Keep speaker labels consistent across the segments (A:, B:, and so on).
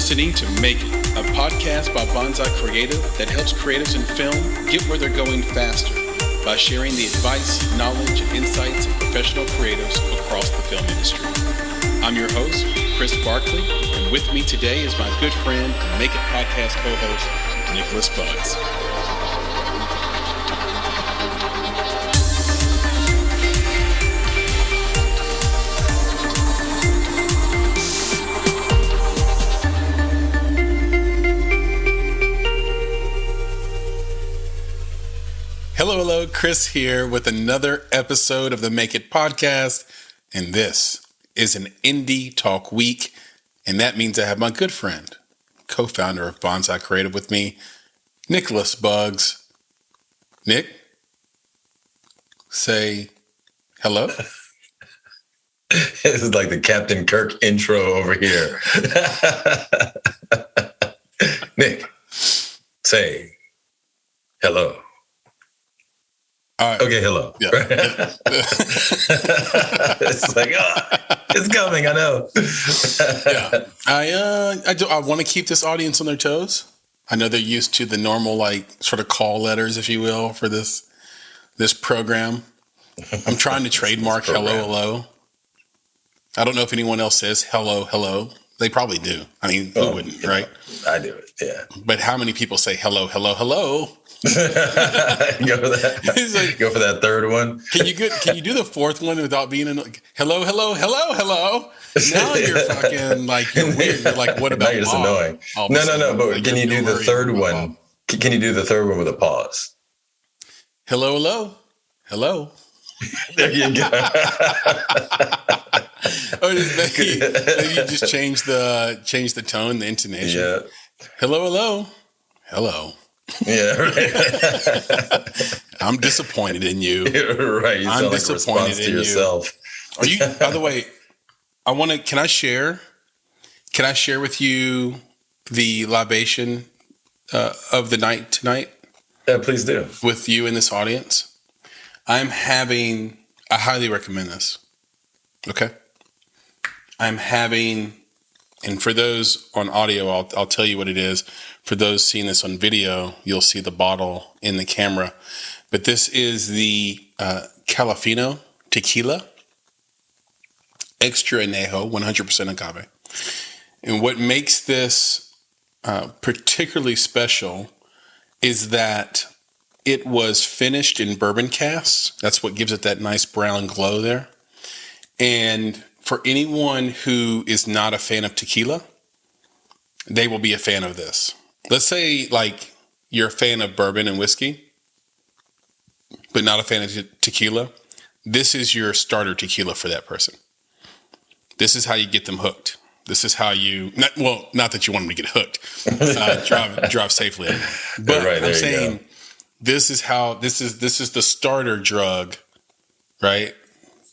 A: listening to Make It, a podcast by Bonsai Creative that helps creatives in film get where they're going faster by sharing the advice, knowledge, and insights of professional creatives across the film industry. I'm your host, Chris Barkley, and with me today is my good friend and Make It podcast co-host, Nicholas Bugs. Hello, Chris here with another episode of the Make It podcast, and this is an Indie Talk week, and that means I have my good friend, co-founder of Bonsai Creative with me, Nicholas Bugs. Nick, say hello.
B: This is like the Captain Kirk intro over here. Nick, say hello. Okay, hello. Yeah. It's like, it's coming. I know.
A: Yeah, I want to keep this audience on their toes. I know they're used to the normal, sort of call letters, if you will, for this program. I'm trying to trademark hello. I don't know if anyone else says hello. They probably do. I mean, who wouldn't, right?
B: I do it. Yeah.
A: But how many people say hello?
B: Go for that. Go for that third one.
A: Can you do the fourth one without being hello? Now you're fucking you're weird. You're like, what about?
B: Now you're just annoying. No. But can you do the third one? Can you do the third one with a pause?
A: Hello.
B: There you go.
A: Maybe you just change the tone, the intonation.
B: Yeah.
A: Hello.
B: Yeah, right.
A: I'm disappointed in you.
B: Right. You
A: I'm disappointed in yourself. Are you? By the way, Can I share with you the libation of the night tonight?
B: Yeah, please do.
A: With you in this audience, I highly recommend this. Okay. And for those on audio, I'll tell you what it is. For those seeing this on video, you'll see the bottle in the camera. But this is the Califino Tequila, extra Enejo, 100% Agave. And what makes this particularly special is that it was finished in bourbon casks. That's what gives it that nice brown glow there. And for anyone who is not a fan of tequila, they will be a fan of this. Let's say you're a fan of bourbon and whiskey, but not a fan of tequila. This is your starter tequila for that person. This is how you get them hooked. This is how you, not that you want them to get hooked, drive safely. But
B: right,
A: I'm saying this is the starter drug, right?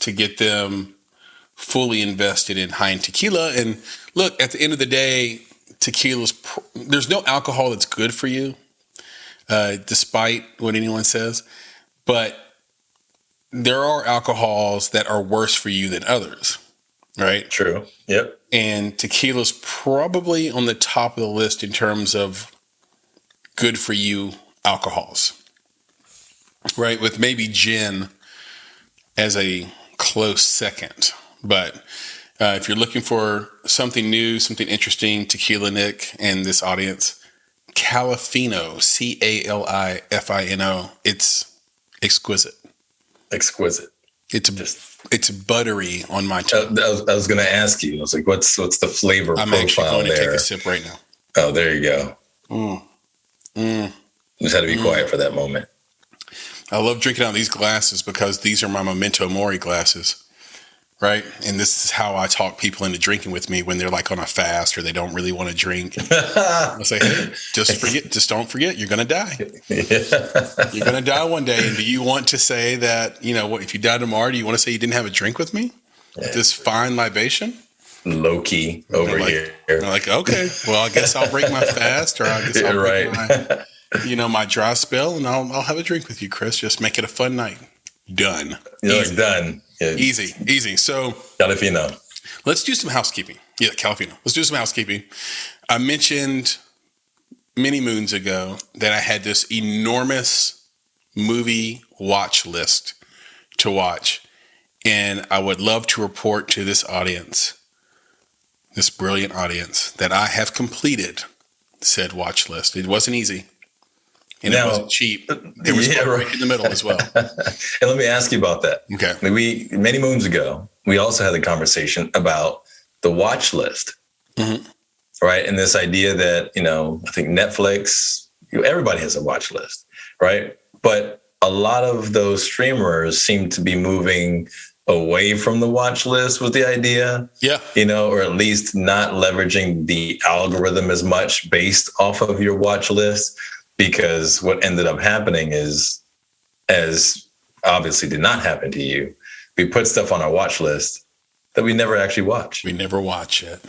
A: To get them fully invested in high-end tequila. And look, at the end of the day, there's no alcohol that's good for you, despite what anyone says. But there are alcohols that are worse for you than others, right?
B: True. Yep.
A: And tequila's probably on the top of the list in terms of good for you alcohols, right? With maybe gin as a close second. But if you're looking for something new, something interesting, Tequila Nick and this audience, Califino, Califino, it's exquisite. It's buttery on my tongue.
B: I was going to ask you. I was like, what's the flavor profile there?
A: I'm actually going to take a sip right now.
B: Oh, there you go. Just had to be quiet for that moment.
A: I love drinking out of these glasses because these are my Memento Mori glasses. Right. And this is how I talk people into drinking with me when they're on a fast or they don't really want to drink. I say, hey, just don't forget, you're going to die. Yeah. You're going to die one day. And do you want to say that, if you die tomorrow, do you want to say you didn't have a drink with me? Yeah. This fine libation?
B: Low key over here.
A: They're like, okay, well, I guess I'll break my fast or I guess I'll break my dry spell and I'll have a drink with you, Chris. Just make it a fun night. Done.
B: Easy. Done. Yeah.
A: Easy. So
B: Califino.
A: Let's do some housekeeping. Yeah, Califino. Let's do some housekeeping. I mentioned many moons ago that I had this enormous movie watch list to watch. And I would love to report to this audience, this brilliant audience, that I have completed said watch list. It wasn't easy. And it wasn't cheap. There was one right in the middle as well.
B: And let me ask you about that.
A: Okay.
B: Many moons ago, we also had the conversation about the watch list. Mm-hmm. Right. And this idea that, I think Netflix, everybody has a watch list. Right. But a lot of those streamers seem to be moving away from the watch list was the idea. Yeah. Or at least not leveraging the algorithm as much based off of your watch list, because what ended up happening is, as obviously did not happen to you, we put stuff on our watch list that we never actually watch.
A: We never watch it.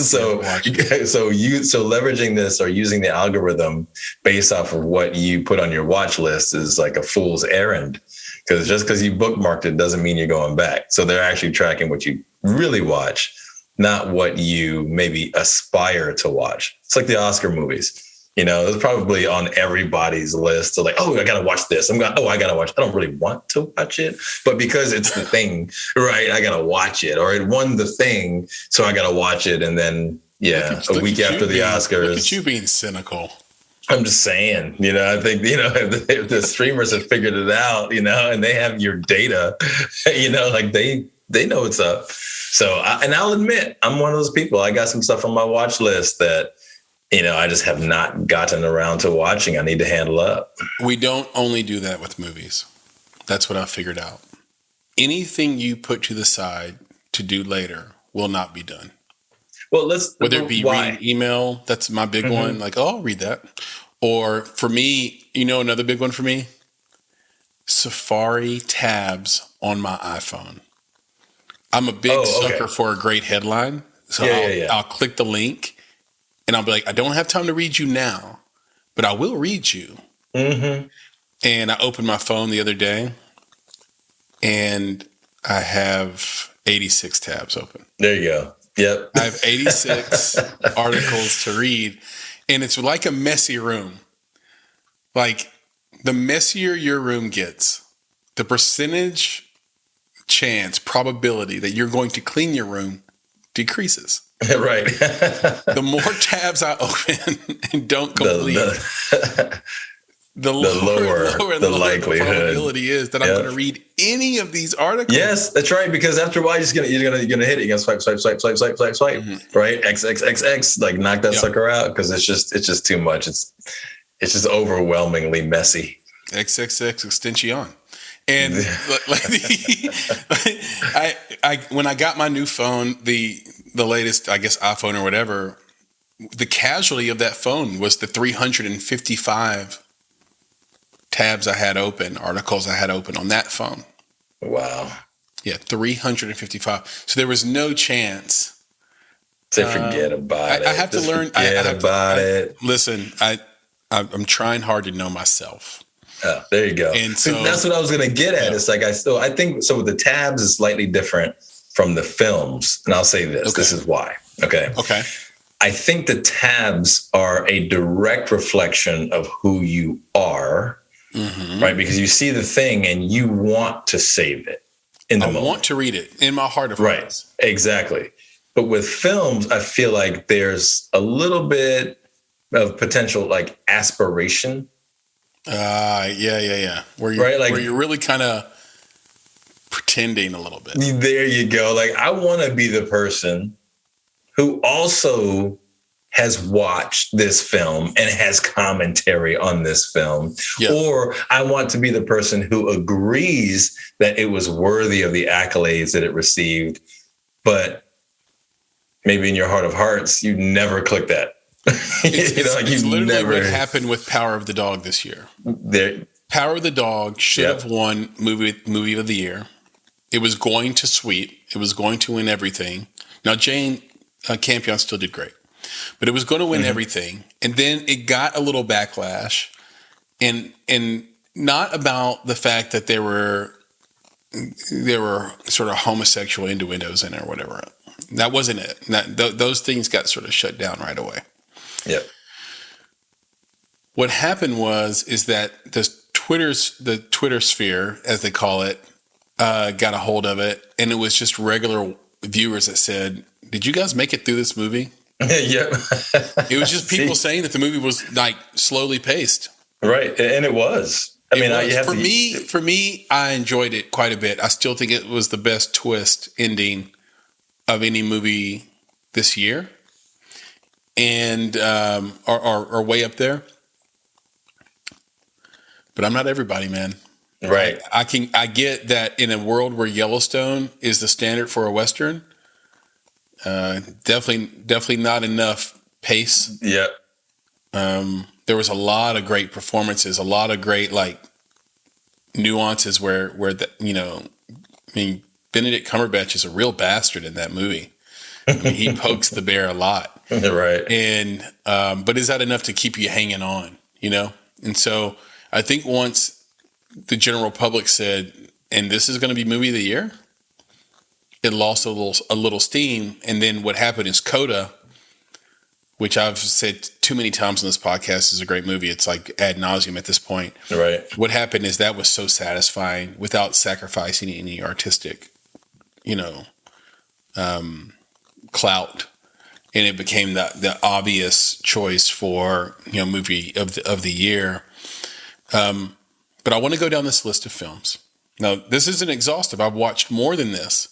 B: So leveraging this or using the algorithm based off of what you put on your watch list is like a fool's errand, because just because you bookmarked it doesn't mean you're going back. So they're actually tracking what you really watch, not what you maybe aspire to watch. It's like the Oscar movies. It's probably on everybody's list. So like, oh, I got to watch this. I got to watch. I don't really want to watch it, but because it's the thing, right? I got to watch it, or it won the thing, so I got to watch it. And then, a week after the Oscars.
A: Look at you being cynical.
B: I'm just saying, I think, if the streamers have figured it out, and they have your data, like they know what's up. So, and I'll admit, I'm one of those people. I got some stuff on my watch list that, I just have not gotten around to watching. I need to handle up.
A: We don't only do that with movies. That's what I figured out. Anything you put to the side to do later will not be done.
B: Well,
A: whether it be reading email, that's my big one. Like, I'll read that. Or for me, another big one for me, Safari tabs on my iPhone. I'm a big sucker for a great headline. So I'll click the link. And I'll be like, I don't have time to read you now, but I will read you. Mm-hmm. And I opened my phone the other day, and I have 86 tabs open.
B: There you go. Yep.
A: I have 86 articles to read, and it's like a messy room. Like, the messier your room gets, the probability that you're going to clean your room decreases.
B: Right.
A: The more tabs I open and don't complete, the lower the likelihood probability is that I'm going to read any of these articles.
B: Yes, that's right. Because after a while, you're gonna hit it. You're gonna swipe, mm-hmm. Right? X, like knock that sucker out, because it's just too much. It's just overwhelmingly messy.
A: XXX extension. And when I got my new phone, the latest, I guess, iPhone or whatever, the casualty of that phone was the 355 tabs I had open, articles I had open on that phone.
B: Wow.
A: Yeah, 355. So there was no chance.
B: To forget about it.
A: I have to learn.
B: Forget about it.
A: Listen, I'm trying hard to know myself.
B: Oh, there you go.
A: And so
B: that's what I was going to get at. Yeah. It's like I think so. With the tabs is slightly different from the films, and I'll say this. Okay. This is why. Okay. I think the tabs are a direct reflection of who you are, right? Because you see the thing and you want to save it in the moment. I
A: want to read it in my heart of hearts.
B: Right. Exactly. But with films, I feel like there's a little bit of potential like aspiration.
A: Yeah. Where you're really kind of pretending a little bit.
B: There you go. Like, I want to be the person who also has watched this film and has commentary on this film. Yep. Or I want to be the person who agrees that it was worthy of the accolades that it received, but maybe in your heart of hearts, you never click that.
A: It's literally what happened with Power of the Dog this year. Power of the Dog should have won movie of the year. It was going to sweep. It was going to win everything. Now, Jane Campion still did great, but it was going to win everything. And then it got a little backlash, and not about the fact that there were sort of homosexual innuendos in it or whatever. that wasn't it. Those things got sort of shut down right away.
B: Yep.
A: What happened is that the Twitter sphere, as they call it, got a hold of it, and it was just regular viewers that said, "Did you guys make it through this movie?"
B: Yep.
A: It was just people saying that the movie was like slowly paced.
B: Right, and it was.
A: For me, I enjoyed it quite a bit. I still think it was the best twist ending of any movie this year, and are way up there. But I'm not everybody, man.
B: Right.
A: I get that in a world where Yellowstone is the standard for a Western. Definitely not enough pace.
B: Yep.
A: There was a lot of great performances, a lot of great like nuances where Benedict Cumberbatch is a real bastard in that movie. I mean, he pokes the bear a lot.
B: Right.
A: And but is that enough to keep you hanging on? And so I think once the general public said, and this is going to be movie of the year, it lost a little steam. And then what happened is Coda, which I've said too many times on this podcast, is a great movie. It's like ad nauseum at this point.
B: Right.
A: What happened is that was so satisfying without sacrificing any artistic, clout. And it became the obvious choice for, movie of the year. But I want to go down this list of films. Now, this isn't exhaustive. I've watched more than this.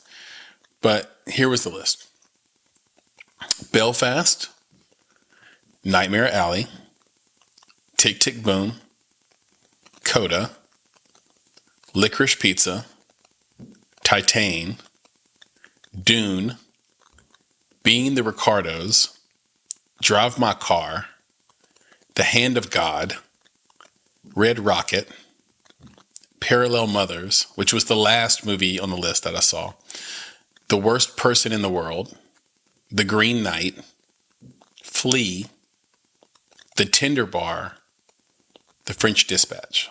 A: But here was the list: Belfast, Nightmare Alley, Tick, Tick, Boom, Coda, Licorice Pizza, Titane, Dune, Being the Ricardos, Drive My Car, The Hand of God, Red Rocket, Parallel Mothers, which was the last movie on the list that I saw, The Worst Person in the World, The Green Knight, Flea, The Tender Bar, The French Dispatch.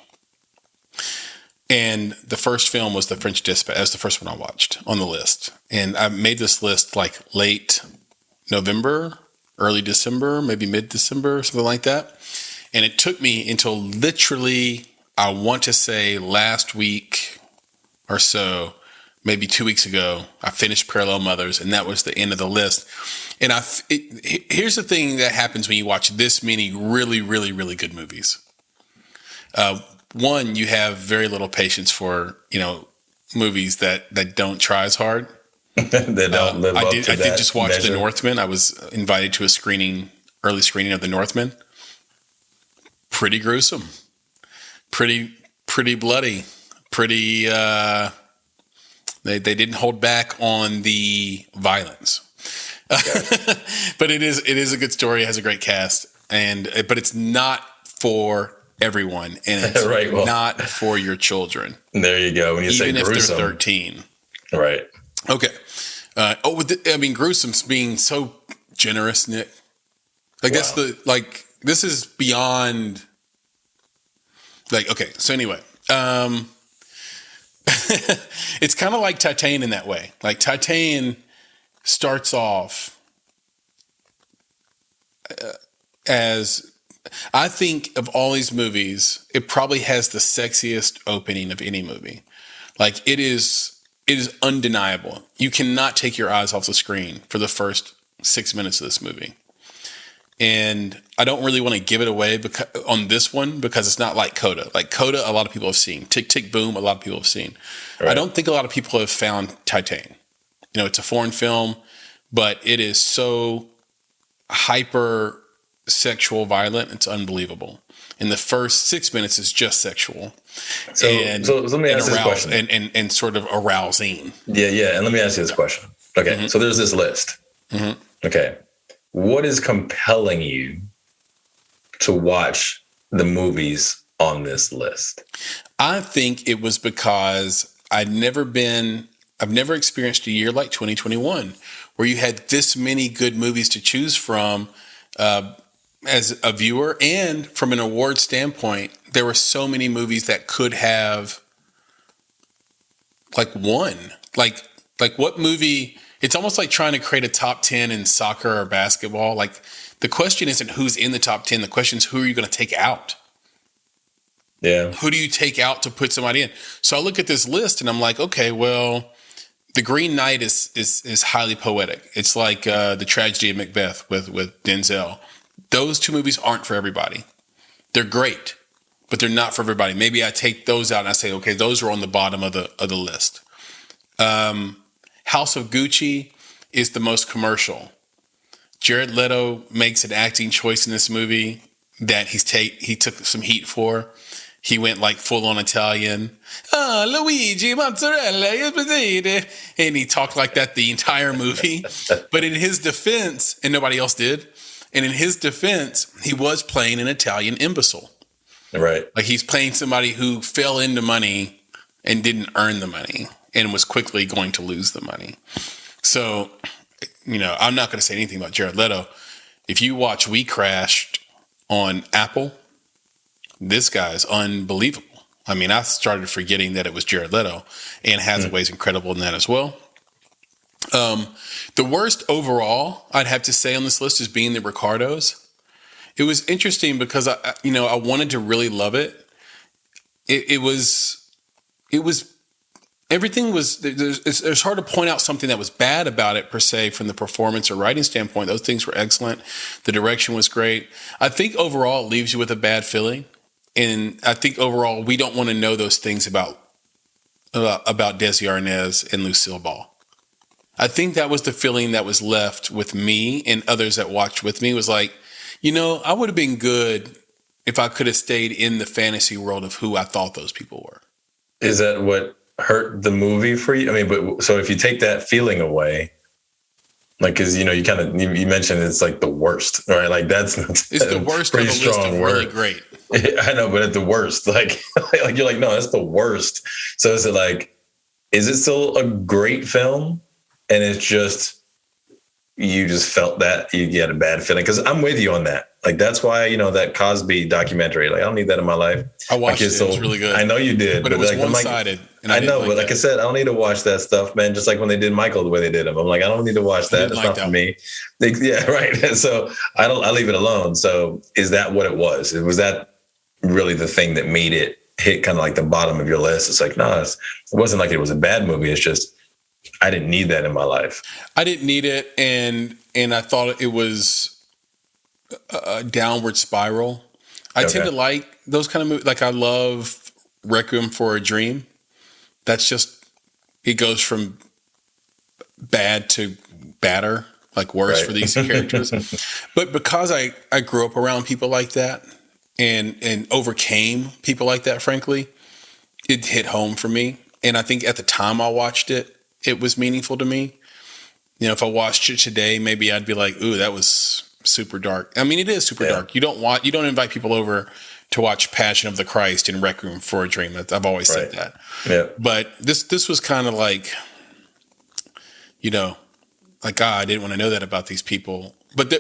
A: And the first film was The French Dispatch. That was the first one I watched on the list. And I made this list like late November, early December, maybe mid-December, something like that. And it took me until literally, I want to say last week or so, maybe 2 weeks ago, I finished Parallel Mothers, and that was the end of the list. And here's the thing that happens when you watch this many really, really, really good movies. One, you have very little patience for, movies that don't try as hard.
B: They don't live up to that.
A: I did just watch
B: measure.
A: The Northman. I was invited to a early screening of The Northman. Pretty gruesome. Pretty bloody. Pretty, they didn't hold back on the violence. Okay. But it is a good story. It has a great cast, but it's not for everyone, and it's
B: right,
A: not for your children.
B: There you go. When you say gruesome,
A: if they're 13,
B: right?
A: Okay. Gruesome's being so generous, Nick. Like that's this is beyond. Like, okay. So anyway, it's kind of like Titane in that way. Like Titane starts off as, I think of all these movies, it probably has the sexiest opening of any movie. Like it is undeniable. You cannot take your eyes off the screen for the first 6 minutes of this movie. And I don't really want to give it away on this one because it's not like Coda. Like Coda, a lot of people have seen. Tick, Tick, Boom, a lot of people have seen. Right. I don't think a lot of people have found Titane. It's a foreign film, but it is so hyper sexual violent. It's unbelievable. And the first 6 minutes is just sexual.
B: So let me ask this question.
A: And sort of arousing.
B: Yeah. And let me ask you this question. Okay. Mm-hmm. So there's this list. Mm-hmm. Okay. What is compelling you to watch the movies on this list?
A: I think it was because I've never experienced a year like 2021 where you had this many good movies to choose from as a viewer, and from an award standpoint, there were so many movies that could have won. Like what movie It's almost like trying to create a top 10 in soccer or basketball. Like, the question isn't who's in the top 10. The question is, who are you going to take out?
B: Yeah.
A: Who do you take out to put somebody in? So I look at this list and I'm like, okay, well, The Green Knight is highly poetic. It's like the tragedy of Macbeth with Denzel. Those two movies aren't for everybody. They're great, but they're not for everybody. Maybe I take those out and I say, okay, those are on the bottom of the list. House of Gucci is the most commercial. Jared Leto makes an acting choice in this movie that he took some heat for. He went like full on Italian. Luigi mozzarella, and he talked like that the entire movie. But in his defense, and nobody else did, and in his defense, he was playing an Italian imbecile.
B: Right.
A: Like, he's playing somebody who fell into money and didn't earn the money and was quickly going to lose the money. So, I'm not going to say anything about Jared Leto. If you watch We Crashed on Apple, this guy's unbelievable. I mean, I started forgetting that it was Jared Leto, and Hathaway's incredible in that as well. The worst overall, I'd have to say on this list, is Being the Ricardos. It was interesting because I wanted to really love it. It was everything was. It's hard to point out something that was bad about it per se from the performance or writing standpoint. Those things were excellent. The direction was great. I think overall it leaves you with a bad feeling, and I think overall we don't want to know those things about Desi Arnaz and Lucille Ball. I think that was the feeling that was left with me and others that watched with me, was like, I would have been good if I could have stayed in the fantasy world of who I thought those people were.
B: Is that what hurt the movie for you? I mean, but so if you take that feeling away, like, because you mentioned it's like the worst, right? Like, it's
A: the worst pretty of the list of really great.
B: I know, but at the worst, like you're like, no, that's the worst. So is it still a great film? And it's just, you just felt that you had a bad feeling? Because I'm with you on that. Like, that's why, that Cosby documentary, like, I don't need that in my life.
A: I watched it. It was really good.
B: I know you did.
A: But it was one-sided.
B: I know, but like I said, I don't need to watch that stuff, man. Just like when they did Michael, the way they did him. I'm like, I don't need to watch that. It's not for me. Yeah, right. So I leave it alone. So is that what it was? Was that really the thing that made it hit kind of like the bottom of your list? It's like, no, it wasn't like it was a bad movie. It's just, I didn't need that in my life.
A: I didn't need it, and I thought it was a downward spiral. I tend to like those kind of movies. Like, I love Requiem for a Dream. That's just, it goes from bad to badder, like worse for these characters. But because I grew up around people like that and overcame people like that, frankly, it hit home for me. And I think at the time I watched it, it was meaningful to me. If I watched it today, maybe I'd be like, ooh, that was super dark. I mean, it is super dark. You don't invite people over to watch Passion of the Christ and Requiem for a Dream. I've always said that.
B: Yeah.
A: But this was kind of like, like, God, I didn't want to know that about these people. But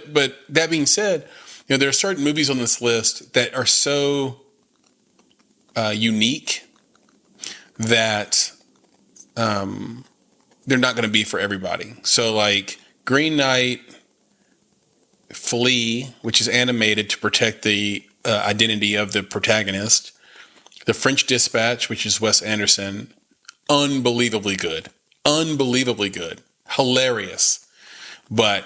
A: that being said, there are certain movies on this list that are so unique that they're not going to be for everybody. So, like, Green Knight, Flea, which is animated to protect the identity of the protagonist. The French Dispatch, which is Wes Anderson, unbelievably good. Hilarious. But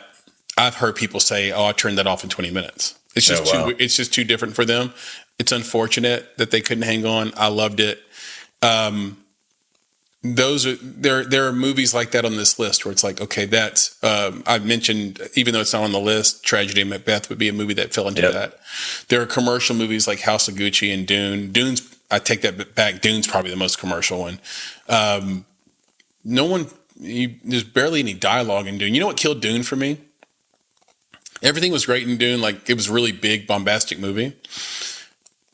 A: I've heard people say, I turned that off in 20 minutes. It's just too different for them. It's unfortunate that they couldn't hang on. I loved it. There are movies like that on this list where it's like, okay, that's I've mentioned, even though it's not on the list, Tragedy of Macbeth would be a movie that fell into that. There are commercial movies like House of Gucci and Dune. I take that back. Dune's probably the most commercial one. There's barely any dialogue in Dune. You know what killed Dune for me? Everything was great in Dune. Like, it was a really big, bombastic movie,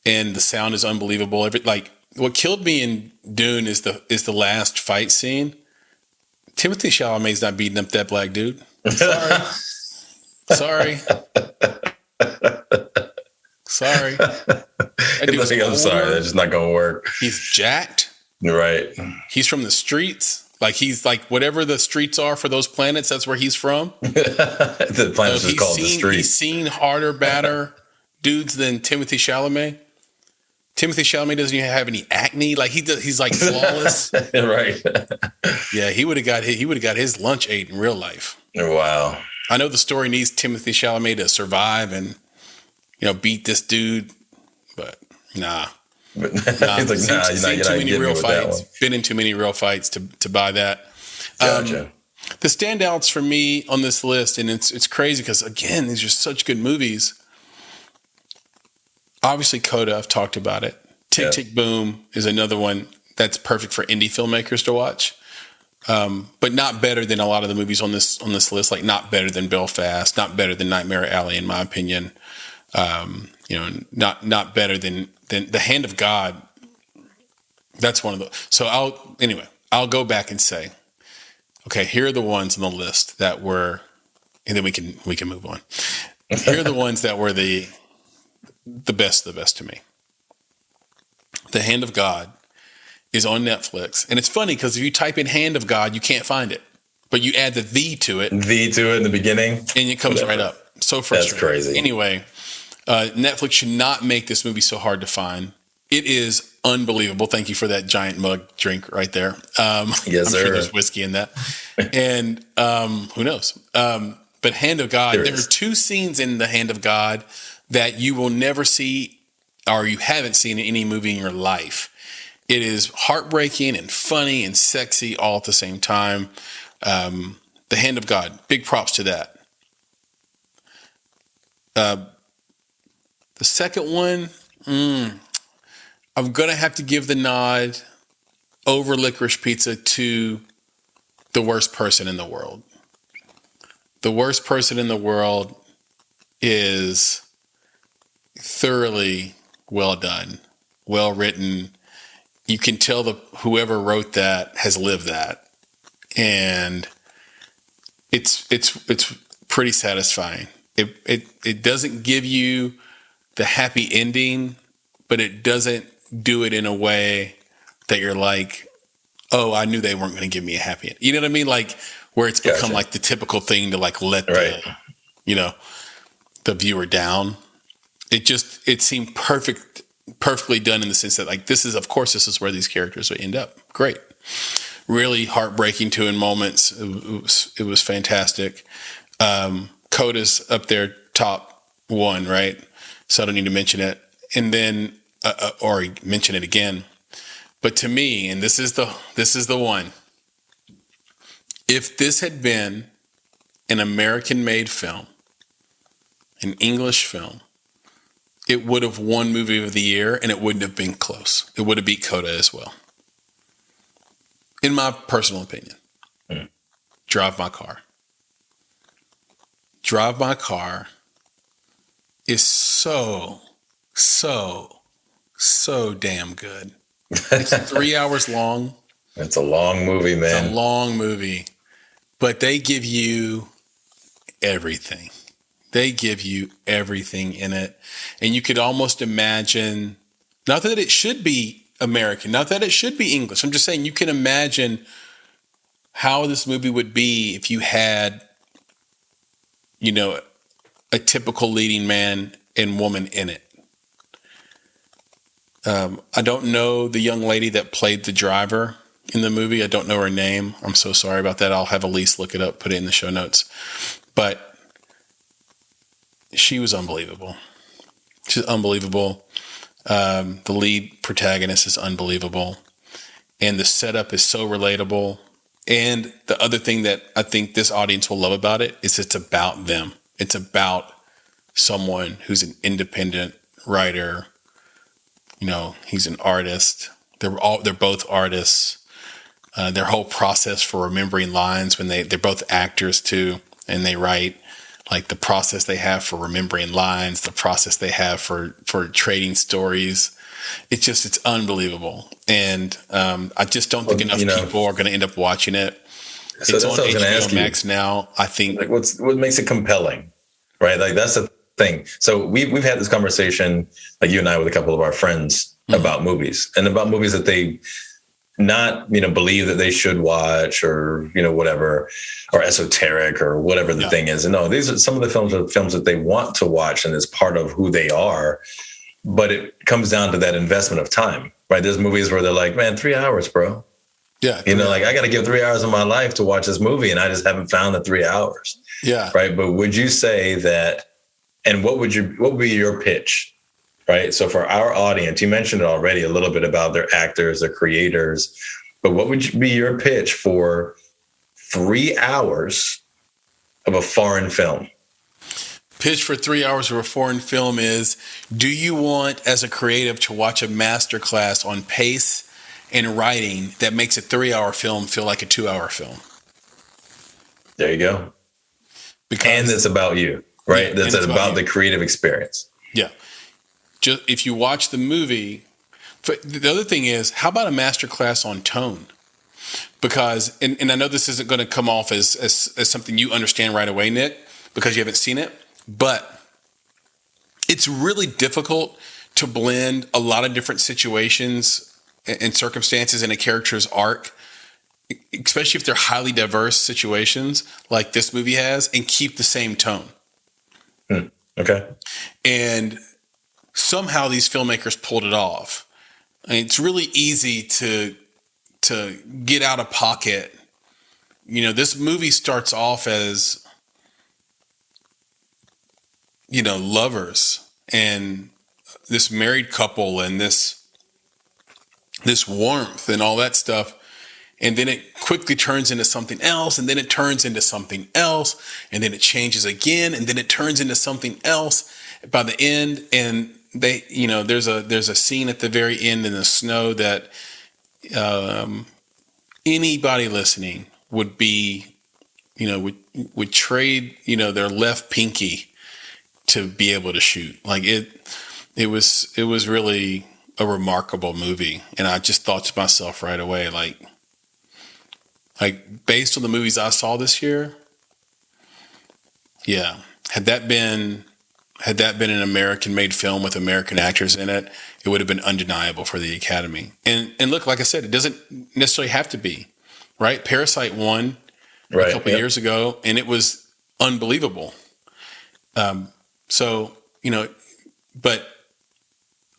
A: and the sound is unbelievable. What killed me in Dune is the last fight scene. Timothée Chalamet's not beating up that black dude. Sorry.
B: I'm sorry. That's just not going to work.
A: He's jacked.
B: Right.
A: He's from the streets. Like he's like whatever the streets are for those planets, that's where he's from.
B: The planet's just called the street.
A: He's seen harder, badder dudes than Timothée Chalamet. Timothée Chalamet doesn't even have any acne. Like he's like flawless.
B: Right.
A: Yeah, he would have got his lunch ate in real life.
B: Wow.
A: I know the story needs Timothée Chalamet to survive and beat this dude, but nah.
B: He's like,
A: seen too many real fights. Been in too many real fights to buy that.
B: Gotcha.
A: The standouts for me on this list, and it's crazy because again, these are such good movies. Obviously, Coda, I've talked about it. Tick, Tick, Boom is another one that's perfect for indie filmmakers to watch, but not better than a lot of the movies on this list. Like not better than Belfast, not better than Nightmare Alley, in my opinion. Not better than The Hand of God. That's one of the. So I'll go back and say, okay, here are the ones on the list that were, and then we can move on. Here are the ones that were the best of the best to me. The Hand of God is on Netflix. And it's funny because if you type in Hand of God, you can't find it. But you add the to it.
B: The to it in the beginning.
A: And it comes right up. So frustrating.
B: That's crazy.
A: Anyway, Netflix should not make this movie so hard to find. It is unbelievable. Thank you for that giant mug drink right there.
B: Yes,
A: I'm
B: sir.
A: sure there's whiskey in that. And who knows? But Hand of God, there are two scenes in The Hand of God that you will never see or you haven't seen in any movie in your life. It is heartbreaking and funny and sexy all at the same time. The Hand of God, big props to that. The second one, I'm going to have to give the nod over Licorice Pizza to The Worst Person in the World. The Worst Person in the World is thoroughly well done, well written. You can tell whoever wrote that has lived that, and it's pretty satisfying. It doesn't give you the happy ending, but it doesn't do it in a way that you're like, oh, I knew they weren't going to give me a happy end. You know what I mean? Like where it's become like the typical thing to like let the viewer down. It seemed perfectly done in the sense that like this is where these characters will end up. Great. Really heartbreaking too in moments. It was fantastic. Coda's up there top one, right? So I don't need to mention it. And then or mention it again. But to me, and this is the one. If this had been an American-made film, an English film, it would have won Movie of the Year, and it wouldn't have been close. It would have beat Coda as well. In my personal opinion. Drive My Car. Drive My Car is so damn good. It's 3 hours long.
B: It's a long movie, man.
A: It's a long movie. But they give you everything. They give you everything in it. And you could almost imagine, not that it should be American, not that it should be English. I'm just saying you can imagine how this movie would be if you had, a typical leading man and woman in it. I don't know the young lady that played the driver in the movie. I don't know her name. I'm so sorry about that. I'll have Elise look it up, put it in the show notes. But she was unbelievable. She's unbelievable. The lead protagonist is unbelievable. And the setup is so relatable. And the other thing that I think this audience will love about it is it's about them. It's about someone who's an independent writer. He's an artist. They're both artists. Their whole process for remembering lines when they're both actors too, and they write, like the process they have for remembering lines, the process they have for trading stories. It's unbelievable. And I just don't think enough people are going to end up watching it.
B: So
A: it's
B: that's
A: on
B: what I was going to
A: HBO
B: ask
A: Max now. I think
B: like what makes it compelling, right? Like that's the thing. So we've had this conversation, like you and I, with a couple of our friends about movies and about movies that they not, believe that they should watch or, whatever, or esoteric or whatever the thing is. And no, these are some of the films that they want to watch and it's part of who they are. But it comes down to that investment of time, right? There's movies where they're like, man, 3 hours, bro.
A: Yeah.
B: Like I got to give 3 hours of my life to watch this movie and I just haven't found the 3 hours.
A: Yeah.
B: Right. But would you say that, and what would be your pitch? Right. So for our audience, you mentioned it already a little bit about their actors, their creators, but what would be your pitch for 3 hours of a foreign film?
A: Pitch for 3 hours of a foreign film is, do you want as a creative to watch a masterclass on pace and writing that makes a 3-hour film feel like a 2-hour film? There
B: you go. And it's about you, right?
A: Yeah,
B: That's about the creative experience.
A: Yeah. Just if you watch the movie, the other thing is, how about a masterclass on tone? Because, and I know this isn't going to come off as something you understand right away, Nick, because you haven't seen it, but it's really difficult to blend a lot of different situations and circumstances in a character's arc, especially if they're highly diverse situations like this movie has, and keep the same tone.
B: Okay.
A: And somehow these filmmakers pulled it off. I mean, it's really easy to get out of pocket. This movie starts off as, lovers and this married couple and this warmth and all that stuff. And then it quickly turns into something else, and then it turns into something else, and then it changes again, and then it turns into something else by the end. And they, there's a scene at the very end in the snow that anybody listening would be, would trade, their left pinky to be able to shoot. Like it was really a remarkable movie. And I just thought to myself right away, like based on the movies I saw this year, yeah, had that been an American-made film with American actors in it, it would have been undeniable for the Academy. And look, like I said, it doesn't necessarily have to be, right? Parasite won a couple years ago, and it was unbelievable. But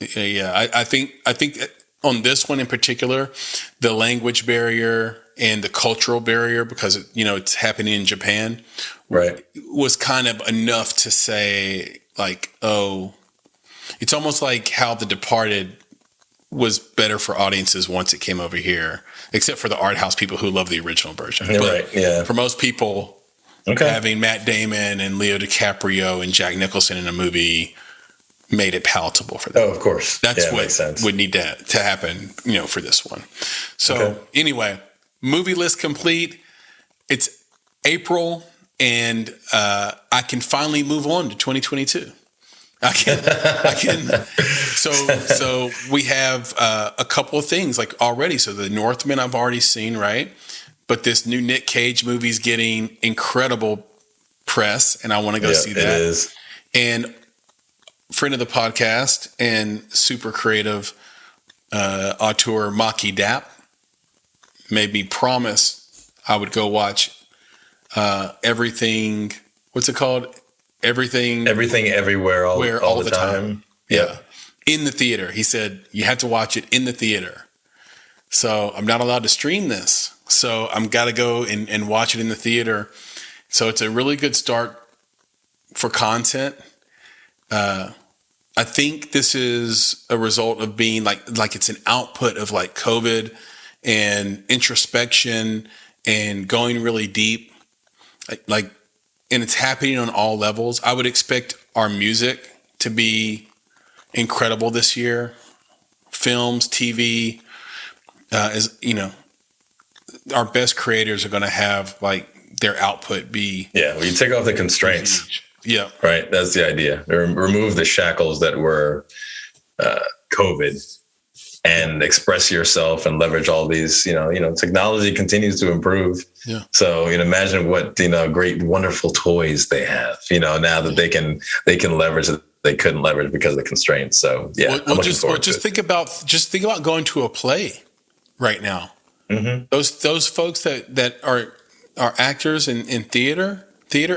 A: yeah, I think on this one in particular, the language barrier and the cultural barrier, because it's happening in Japan,
B: right,
A: was kind of enough to say, like, oh, it's almost like how The Departed was better for audiences once it came over here, except for the art house people who love the original version.
B: Right, yeah.
A: For most people, having Matt Damon and Leo DiCaprio and Jack Nicholson in a movie made it palatable for them.
B: Oh, of course.
A: That's what would need to happen, for this one. So anyway, movie list complete. It's April, and I can finally move on to 2022. I can. So we have a couple of things like already. So The Northman I've already seen, right? But this new Nick Cage movie is getting incredible press, and I want to go see that.
B: It is.
A: And friend of the podcast and super creative auteur Maki Dap made me promise I would go watch everything. What's it called? Everything Everywhere, all the time. Yeah. In the theater. He said, you have to watch it in the theater. So I'm not allowed to stream this. So I'm got to go and watch it in the theater. So it's a really good start for content. I think this is a result of being like it's an output of like COVID and introspection and going really deep. And it's happening on all levels. I would expect our music to be incredible this year. Films, TV, our best creators are going to have like their output be.
B: Yeah, well, you take off the constraints.
A: Huge. Yeah.
B: Right. That's the idea. Remove the shackles that were COVID and express yourself and leverage all these, technology continues to improve.
A: Yeah.
B: So, imagine what, great, wonderful toys they have, now that they can leverage that they couldn't leverage because of the constraints. So yeah.
A: Just think about going to a play. right now.
B: Mm-hmm.
A: Those folks that are actors in theater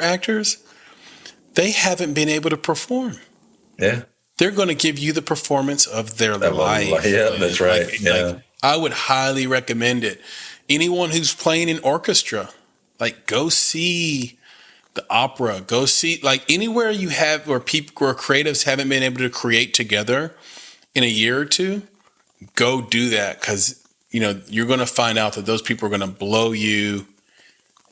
A: actors, they haven't been able to perform.
B: Yeah.
A: They're going to give you the performance of their life.
B: Yeah, that's right.
A: Like I would highly recommend it. Anyone who's playing in orchestra, like go see the opera, go see like anywhere you have where people or creatives haven't been able to create together in a year or two, go do that. Cause you're going to find out that those people are going to blow you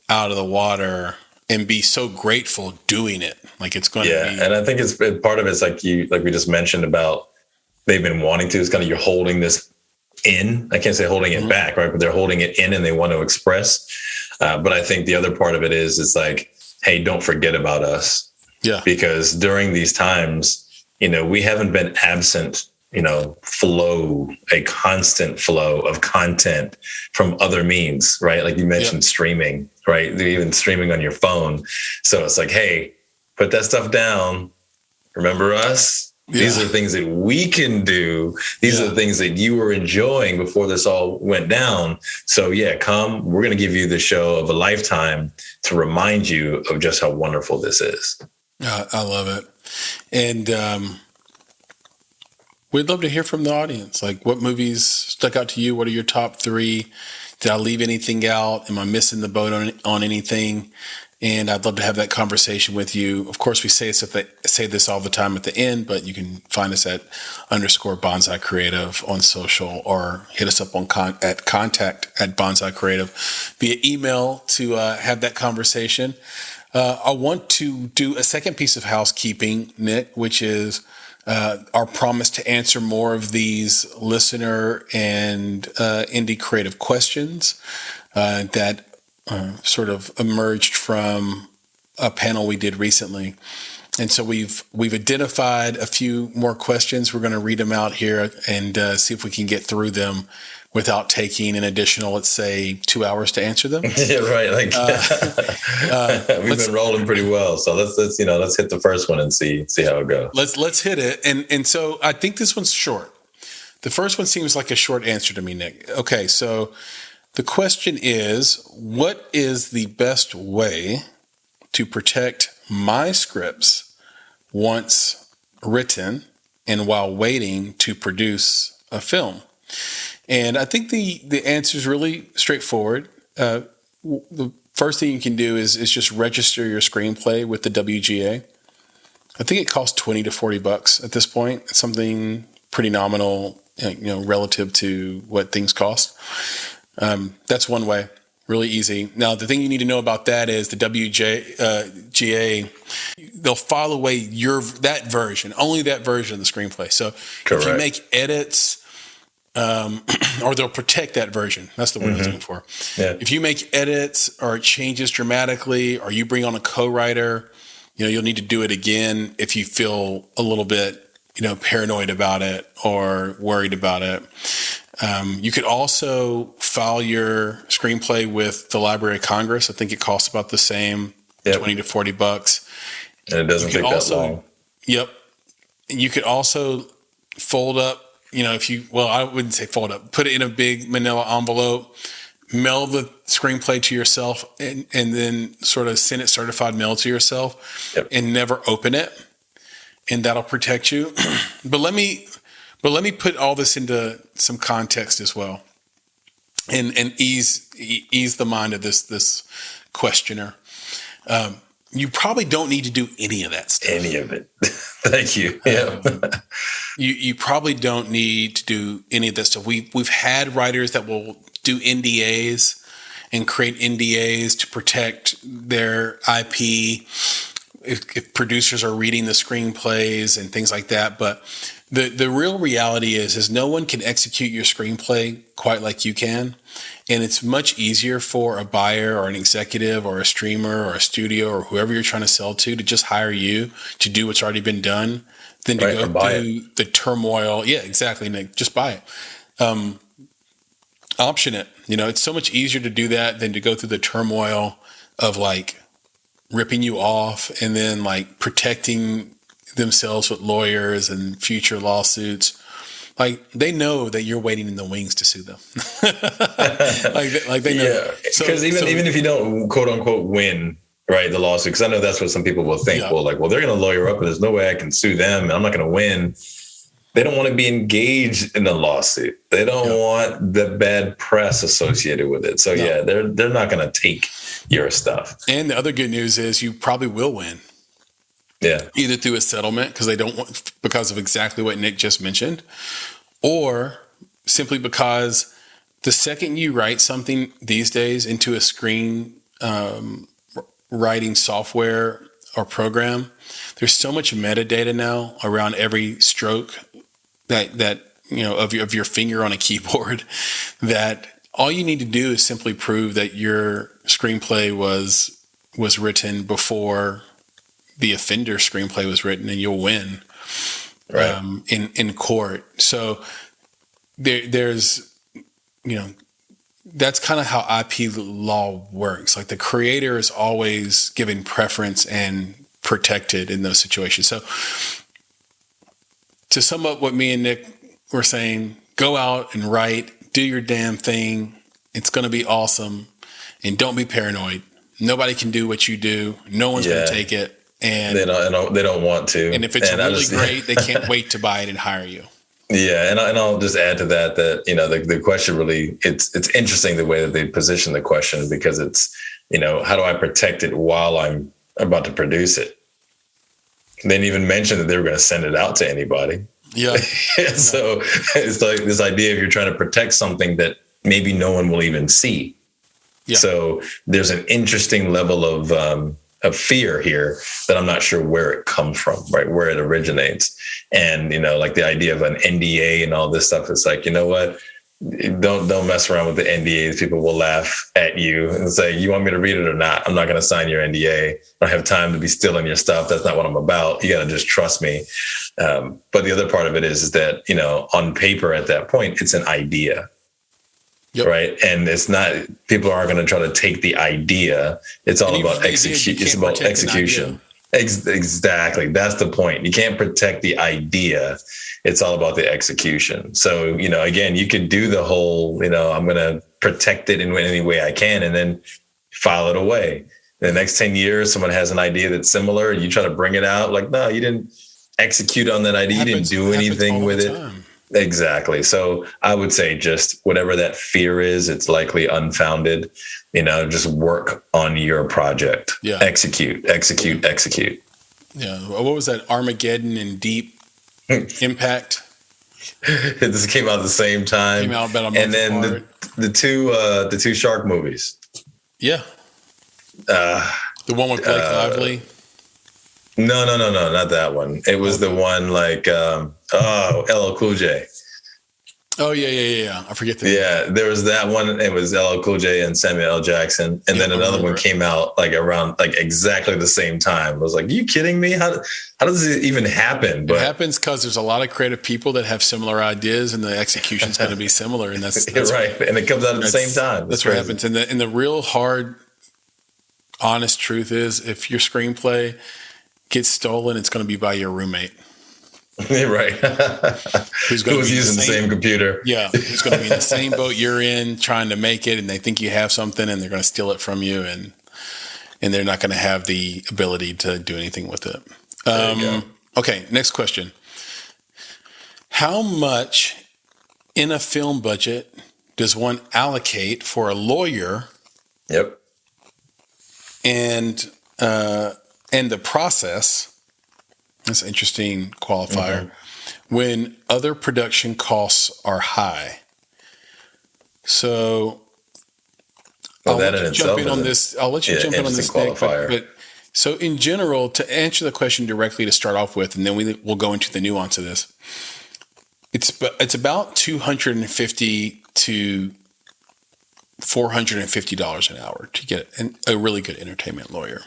A: out of the water and be so grateful doing it. Like it's going to be.
B: And I think it's part of it's like we just mentioned about they've been wanting to. It's kind of you're holding this in. I can't say holding it back, right? But they're holding it in and they want to express. But I think the other part of it is like, hey, don't forget about us.
A: Yeah.
B: Because during these times, we haven't been absent. A constant flow of content from other means, right? Like you mentioned streaming, right? They're even streaming on your phone. So it's like, hey, put that stuff down. Remember us? Yeah. These are things that we can do. These are the things that you were enjoying before this all went down. So come, we're going to give you the show of a lifetime to remind you of just how wonderful this is.
A: I love it. And, we'd love to hear from the audience. Like, what movies stuck out to you? What are your top 3? Did I leave anything out? Am I missing the boat on anything? And I'd love to have that conversation with you. Of course, we say this all the time at the end, but you can find us at _Bonsai Creative on social or hit us up at contact@Bonsai Creative via email to have that conversation. I want to do a second piece of housekeeping, Nick, which is our promise to answer more of these listener and indie creative questions that sort of emerged from a panel we did recently. And so we've identified a few more questions. We're going to read them out here and see if we can get through them without taking an additional, let's say, 2 hours to answer them.
B: Yeah, right. We've been rolling pretty well. So let's hit the first one and see how it goes.
A: Let's hit it. And so I think this one's short. The first one seems like a short answer to me, Nick. Okay, so the question is, what is the best way to protect my scripts once written and while waiting to produce a film? And I think the answer is really straightforward. The first thing you can do is just register your screenplay with the WGA. I think it costs $20 to $40 at this point. It's something pretty nominal, relative to what things cost. That's one way, really easy. Now, the thing you need to know about that is the WGA, they'll file away that version, only that version of the screenplay. So If you make edits, or they'll protect that version. That's the word I was looking for. Yeah. If you make edits or it changes dramatically, or you bring on a co-writer, you'll need to do it again if you feel a little bit, paranoid about it or worried about it. You could also file your screenplay with the Library of Congress. I think it costs about the same, $20 to $40.
B: And it doesn't take that long.
A: Yep. You could also fold up, I wouldn't say fold up, put it in a big manila envelope, mail the screenplay to yourself, and then sort of send it certified mail to yourself, and never open it. And that'll protect you. But let me put all this into some context as well, and ease the mind of this questioner. You probably don't need to do any of that stuff.
B: Any of it. Thank you. Yeah.
A: You probably don't need to do any of that stuff. We've had writers that will do NDAs and create NDAs to protect their IP if producers are reading the screenplays and things like that. But the real reality is no one can execute your screenplay quite like you can. And it's much easier for a buyer or an executive or a streamer or a studio or whoever you're trying to sell to just hire you to do what's already been done than to go through the turmoil. Yeah, exactly, Nick. Just buy it. Option it. It's so much easier to do that than to go through the turmoil of ripping you off and then protecting themselves with lawyers and future lawsuits. like they know that you're waiting in the wings to sue them. like they know.
B: Yeah, because even if you don't quote unquote win, right, the lawsuit, because I know that's what some people will think. Well, like, well, they're going to lawyer up, but there's no way I can sue them, and I'm not going to win. They don't want to be engaged in the lawsuit. They don't want the bad press associated with it. So they're not going to take your stuff.
A: And the other good news is you probably will win.
B: Yeah.
A: Either through a settlement because of exactly what Nick just mentioned, or simply because the second you write something these days into a screen writing software or program, there's so much metadata now around every stroke that of your finger on a keyboard, that all you need to do is simply prove that your screenplay was written before the offender screenplay was written, and you'll win in court. So there's that's kind of how IP law works. Like the creator is always given preference and protected in those situations. So to sum up what me and Nick were saying, go out and write, do your damn thing. It's going to be awesome. And don't be paranoid. Nobody can do what you do. No one's going to take it. And
B: they don't want to.
A: And if it's really great, they can't wait to buy it and hire you.
B: Yeah, and I'll just add to that the question really, it's interesting the way that they position the question, because it's, how do I protect it while I'm about to produce it? They didn't even mention that they were going to send it out to anybody.
A: Yeah.
B: So it's like this idea of you're trying to protect something that maybe no one will even see. Yeah. So there's an interesting level of fear here that I'm not sure where it comes from, right? Where it originates. And, like the idea of an NDA and all this stuff, it's like, you know what? Don't mess around with the NDAs. People will laugh at you and say, you want me to read it or not? I'm not going to sign your NDA. I don't have time to be stealing your stuff. That's not what I'm about. You got to just trust me. But the other part of it is that, on paper at that point, it's an idea. Yep. Right. And it's not, people aren't going to try to take the idea. It's all about execution. It's about execution. Exactly. That's the point. You can't protect the idea. It's all about the execution. So, again, you could do the whole, I'm going to protect it in any way I can, and then file it away. In the next 10 years, someone has an idea that's similar, and you try to bring it out. Like, no, you didn't execute on that idea. You didn't do anything with it. Exactly. So I would say just whatever that fear is, it's likely unfounded. Just work on your project. Yeah. Execute.
A: Yeah. What was that? Armageddon and Deep Impact.
B: This came out at the same time.
A: Came out about a month
B: and then
A: apart.
B: the two shark movies.
A: Yeah. The one with Blake Lively.
B: No, not that one. It was the one like LL Cool J.
A: Oh yeah. I forget the name.
B: Yeah, there was that one. It was LL Cool J and Samuel L. Jackson, and then another one came out like around like exactly the same time. I was like, "Are you kidding me? How does it even happen?" But
A: it happens because there's a lot of creative people that have similar ideas, and the execution's going to be similar, and that's
B: right. And it comes out at the same time.
A: That's what happens. And the real hard, honest truth is, if your screenplay gets stolen, it's going to be by your roommate.
B: Right. Who's using the same computer.
A: Yeah. Who's going to be in the same boat you're in, trying to make it, and they think you have something, and they're going to steal it from you, and they're not going to have the ability to do anything with it. Okay. Next question. How much in a film budget does one allocate for a lawyer?
B: Yep.
A: And the process, that's an interesting qualifier, when other production costs are high. So I'll let you jump in on this. I'll let you jump in on this, Nick, but so in general, to answer the question directly to start off with, and then we'll go into the nuance of this, it's about $250 to $450 an hour to get a really good entertainment lawyer.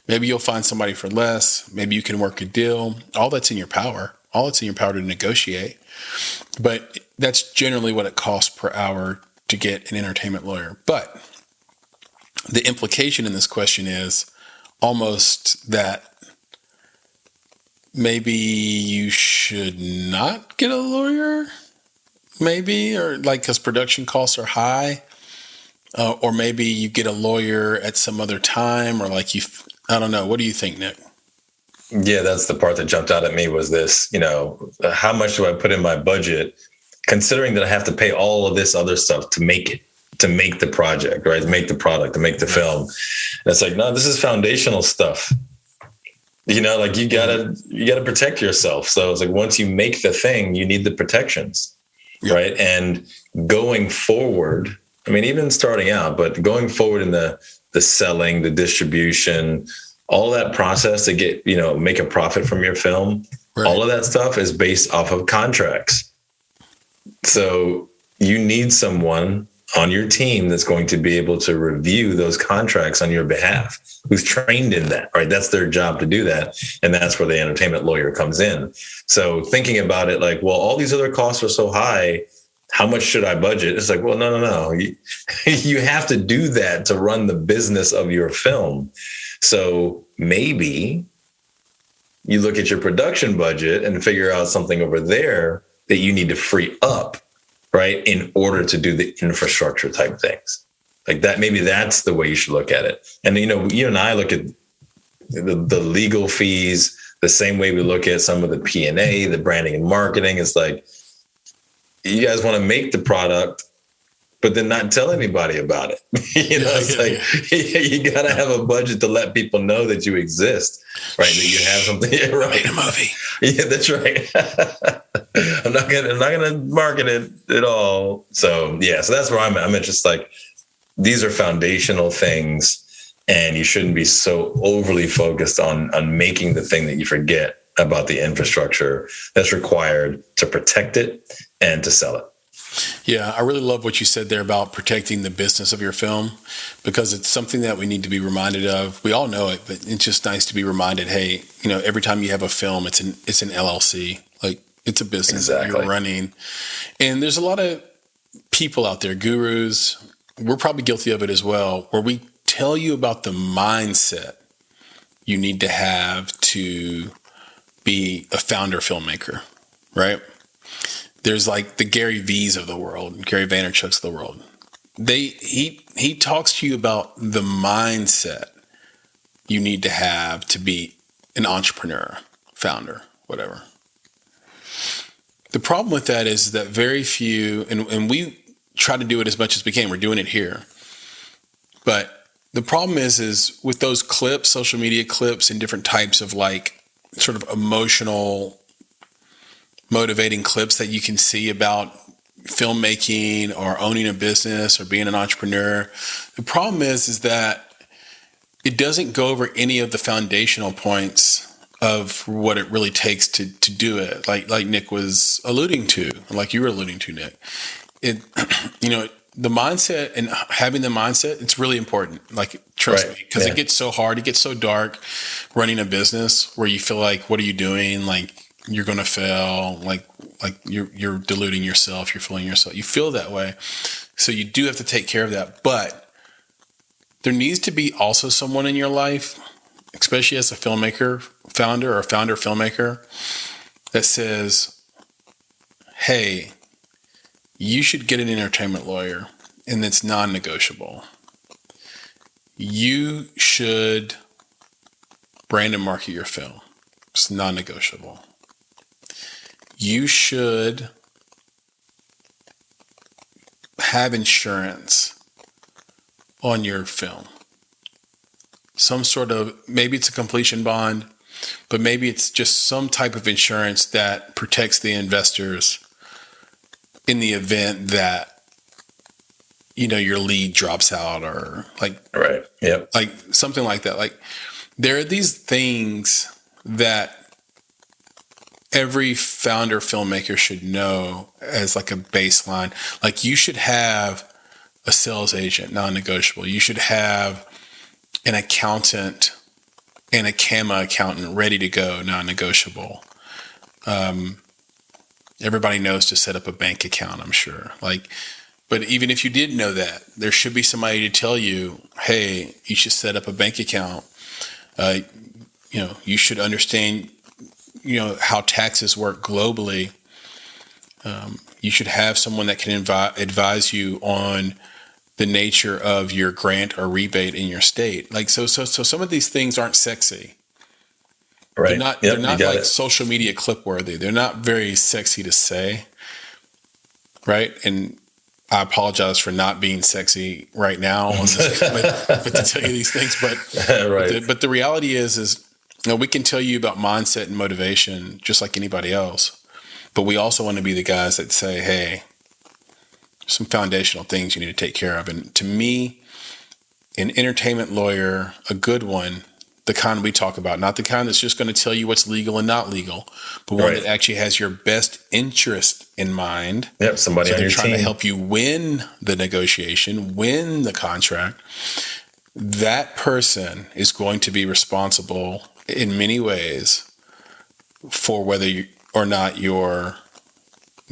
A: Maybe you'll find somebody for less. Maybe you can work a deal. All that's in your power. All that's in your power to negotiate. But that's generally what it costs per hour to get an entertainment lawyer. But the implication in this question is almost that maybe you should not get a lawyer maybe, or like because production costs are high, or maybe you get a lawyer at some other time, or like I don't know. What do you think, Nick?
B: Yeah, that's the part that jumped out at me was this, how much do I put in my budget, considering that I have to pay all of this other stuff to make the project, right? To make the product, to make the film. And it's like, no, this is foundational stuff. Like you gotta protect yourself. So it's like, once you make the thing, you need the protections, right? And going forward, I mean, even starting out, but going forward in the selling, the distribution, all that process to get, make a profit from your film, right. All of that stuff is based off of contracts. So you need someone on your team that's going to be able to review those contracts on your behalf, who's trained in that, right? That's their job to do that. And that's where the entertainment lawyer comes in. So thinking about it like, well, all these other costs are so high, how much should I budget? It's like, well, no. You have to do that to run the business of your film. So maybe you look at your production budget and figure out something over there that you need to free up, right, in order to do the infrastructure type things. Like that, maybe that's the way you should look at it. And, you and I look at the legal fees the same way we look at some of the P&A, the branding and marketing. It's like, you guys want to make the product, but then not tell anybody about it. You got to have a budget to let people know that you exist, right? That you have something, right?
A: Made a movie.
B: Yeah, that's right. I'm not gonna market it at all. So so that's where I'm at. I'm just like, these are foundational things, and you shouldn't be so overly focused on making the thing that you forget about the infrastructure that's required to protect it and to sell it.
A: Yeah, I really love what you said there about protecting the business of your film, because it's something that we need to be reminded of. We all know it, but it's just nice to be reminded, hey, every time you have a film, it's an LLC. Like, it's a business that you're running. And there's a lot of people out there, gurus, we're probably guilty of it as well, where we tell you about the mindset you need to have to be a founder filmmaker, right? There's like the Gary V's of the world, Gary Vaynerchuk's of the world. He talks to you about the mindset you need to have to be an entrepreneur, founder, whatever. The problem with that is that very few, and we try to do it as much as we can. We're doing it here. But the problem is with those clips, social media clips, and different types of like sort of emotional, motivating clips that you can see about filmmaking or owning a business or being an entrepreneur. The problem is that it doesn't go over any of the foundational points of what it really takes to do it. Like Nick was alluding to, like you were alluding to, Nick. The mindset and having the mindset, it's really important. Like, trust me, because it gets so hard. It gets so dark running a business where you feel like, what are you doing? Like, you're going to fail. Like you're deluding yourself. You're fooling yourself. You feel that way. So you do have to take care of that. But there needs to be also someone in your life, especially as a filmmaker, founder or founder filmmaker, that says, hey, you should get an entertainment lawyer, and it's non-negotiable. You should brand and market your film. It's non-negotiable. You should have insurance on your film. Some sort of, maybe it's a completion bond, but maybe it's just some type of insurance that protects the investors in the event that, your lead drops out or like,
B: right. Yep.
A: Like something like that. Like, there are these things that every founder filmmaker should know as like a baseline. Like, you should have a sales agent, non-negotiable. You should have an accountant and a CAMA accountant ready to go, non-negotiable. Everybody knows to set up a bank account, I'm sure. But even if you didn't know that, there should be somebody to tell you, hey, you should set up a bank account. You should understand, how taxes work globally. You should have someone that can advise you on the nature of your grant or rebate in your state. Like, so some of these things aren't sexy.
B: Right.
A: They're not like social media clip worthy. They're not very sexy to say. Right. And I apologize for not being sexy right now on this, but to tell you these things. But the reality is we can tell you about mindset and motivation just like anybody else. But we also want to be the guys that say, hey, some foundational things you need to take care of. And to me, an entertainment lawyer, a good one, the kind we talk about, not the kind that's just going to tell you what's legal and not legal, but one that actually has your best interest in mind.
B: Yep, somebody on your team.
A: They're trying to help you win the negotiation, win the contract. That person is going to be responsible in many ways for whether or not your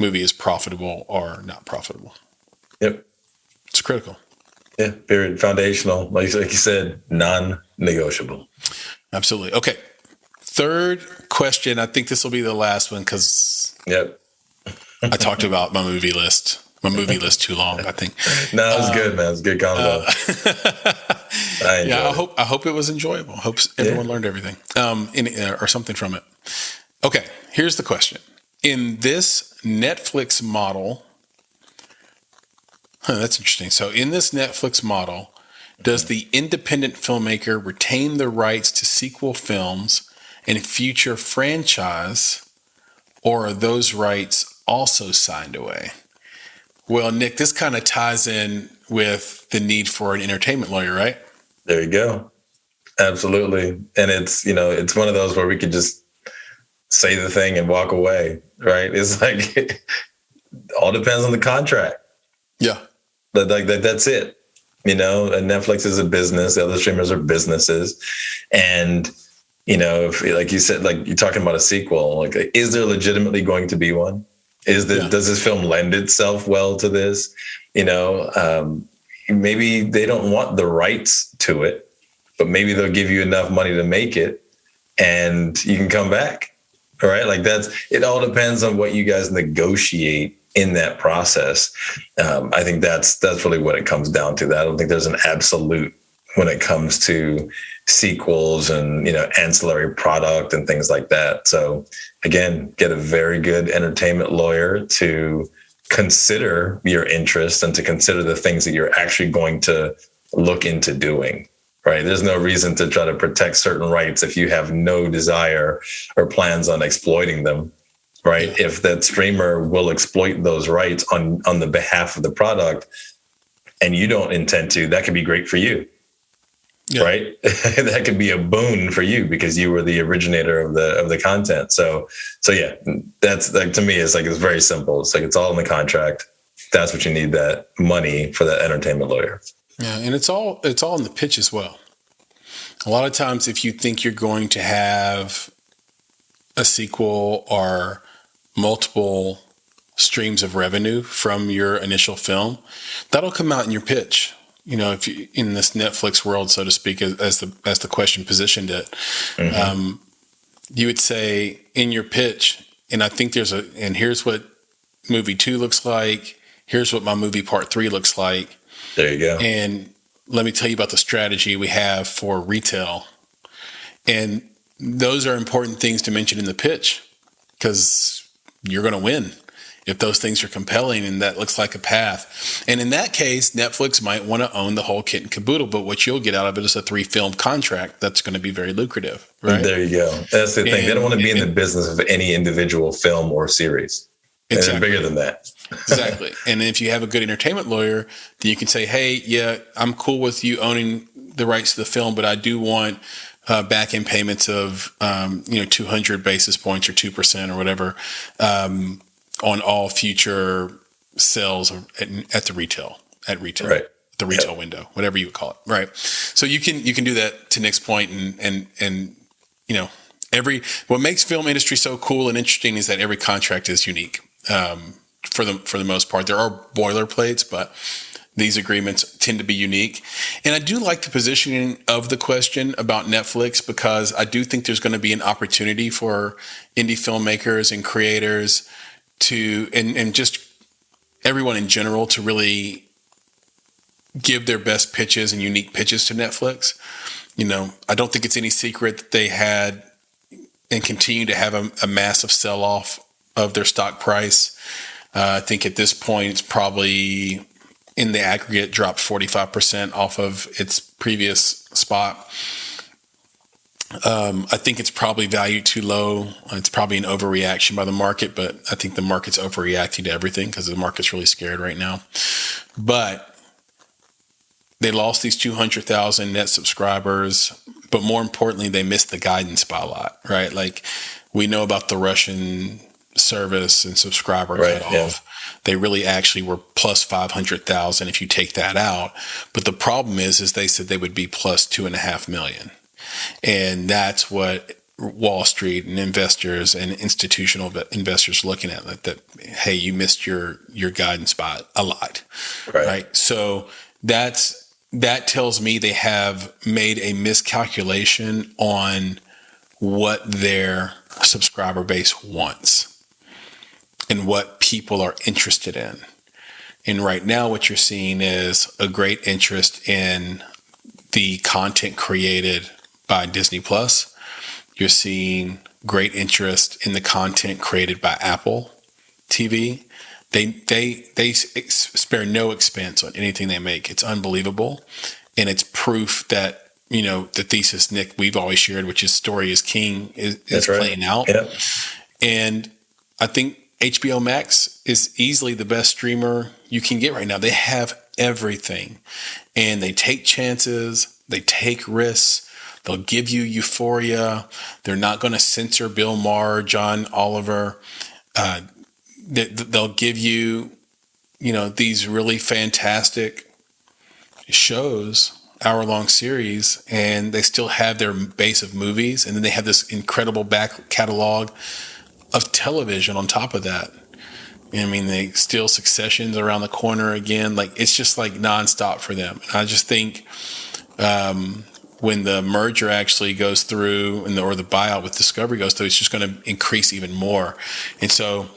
A: movie is profitable or not profitable.
B: Yep.
A: It's critical.
B: Yeah, period. Foundational. Like you said, non-negotiable.
A: Absolutely. Okay. Third question. I think this will be the last one because I talked about my movie list too long, I think.
B: No, it was good, man. It was a good combo.
A: I hope it was enjoyable. Hope everyone learned everything or something from it. Okay. Here's the question. In this Netflix model, that's interesting. So in this Netflix model, does the independent filmmaker retain the rights to sequel films and future franchise, or are those rights also signed away? Well, Nick, this kind of ties in with the need for an entertainment lawyer, right?
B: There you go. Absolutely. And it's, it's one of those where we could just say the thing and walk away, right? It's like, it all depends on the contract.
A: Yeah.
B: But that's it. And Netflix is a business. The other streamers are businesses. And, if, like you said, like you're talking about a sequel, like, is there legitimately going to be one? Does this film lend itself well to this? Maybe they don't want the rights to it, but maybe they'll give you enough money to make it and you can come back. All right. Like it all depends on what you guys negotiate in that process. I think that's really what it comes down to. I don't think there's an absolute when it comes to sequels and, ancillary product and things like that. So again, get a very good entertainment lawyer to consider your interests and to consider the things that you're actually going to look into doing. Right. There's no reason to try to protect certain rights if you have no desire or plans on exploiting them. Right. If that streamer will exploit those rights on the behalf of the product and you don't intend to, that could be great for you. Yeah. Right. That could be a boon for you because you were the originator of the content. So yeah, that's like, to me, it's very simple. It's like, it's all in the contract. That's what you need, that money for that entertainment lawyer.
A: Yeah. And it's all in the pitch as well. A lot of times, if you think you're going to have a sequel or multiple streams of revenue from your initial film, that'll come out in your pitch. If you, in this Netflix world, so to speak, as the question positioned it, mm-hmm. You would say in your pitch, and I think and here's what movie 2 looks like. Here's what my movie part 3 looks like.
B: There you go.
A: And let me tell you about the strategy we have for retail. And those are important things to mention in the pitch because you're going to win if those things are compelling and that looks like a path. And in that case, Netflix might want to own the whole kit and caboodle, but what you'll get out of it is a 3-film contract that's going to be very lucrative, right?
B: There you go. That's the thing. They don't want to be in the business of any individual film or series. Exactly. And bigger than that.
A: Exactly. And if you have a good entertainment lawyer, then you can say, hey, yeah, I'm cool with you owning the rights to the film, but I do want back-end payments of 200 basis points or 2% or whatever on all future sales at retail, right. The retail window, whatever you would call it, right? So you can do that to Nick's point, and what makes film industry so cool and interesting is that every contract is unique. For the most part, there are boilerplates, but these agreements tend to be unique. And I do like the positioning of the question about Netflix because I do think there's going to be an opportunity for indie filmmakers and creators and just everyone in general to really give their best pitches and unique pitches to Netflix. I don't think it's any secret that they had and continue to have a massive sell-off of their stock price. I think at this point, it's probably in the aggregate dropped 45% off of its previous spot. I think it's probably valued too low. It's probably an overreaction by the market, but I think the market's overreacting to everything because the market's really scared right now. But they lost these 200,000 net subscribers, but more importantly, they missed the guidance by a lot, right? Like we know about the Russian service and subscriber cutoff. Yeah. They really actually were plus 500,000 if you take that out. But the problem is they said they would be plus 2.5 million. And that's what Wall Street and investors and institutional investors looking at that hey, you missed your guidance by a lot, right? So that tells me they have made a miscalculation on what their subscriber base wants and what people are interested in. And right now what you're seeing is a great interest in the content created by Disney Plus. You're seeing great interest in the content created by Apple TV. They spare no expense on anything they make. It's unbelievable. And it's proof that, the thesis, Nick, we've always shared, which is story is king, is playing out. Yep. And I think HBO Max is easily the best streamer you can get right now. They have everything. And they take chances. They take risks. They'll give you Euphoria. They're not going to censor Bill Maher, John Oliver. They'll give you, these really fantastic shows, hour-long series, and they still have their base of movies, and then they have this incredible back catalog of television on top of that. I mean, they still Succession's around the corner again. Like it's just like nonstop for them. And I just think when the merger actually goes through or the buyout with Discovery goes through, it's just going to increase even more. And so,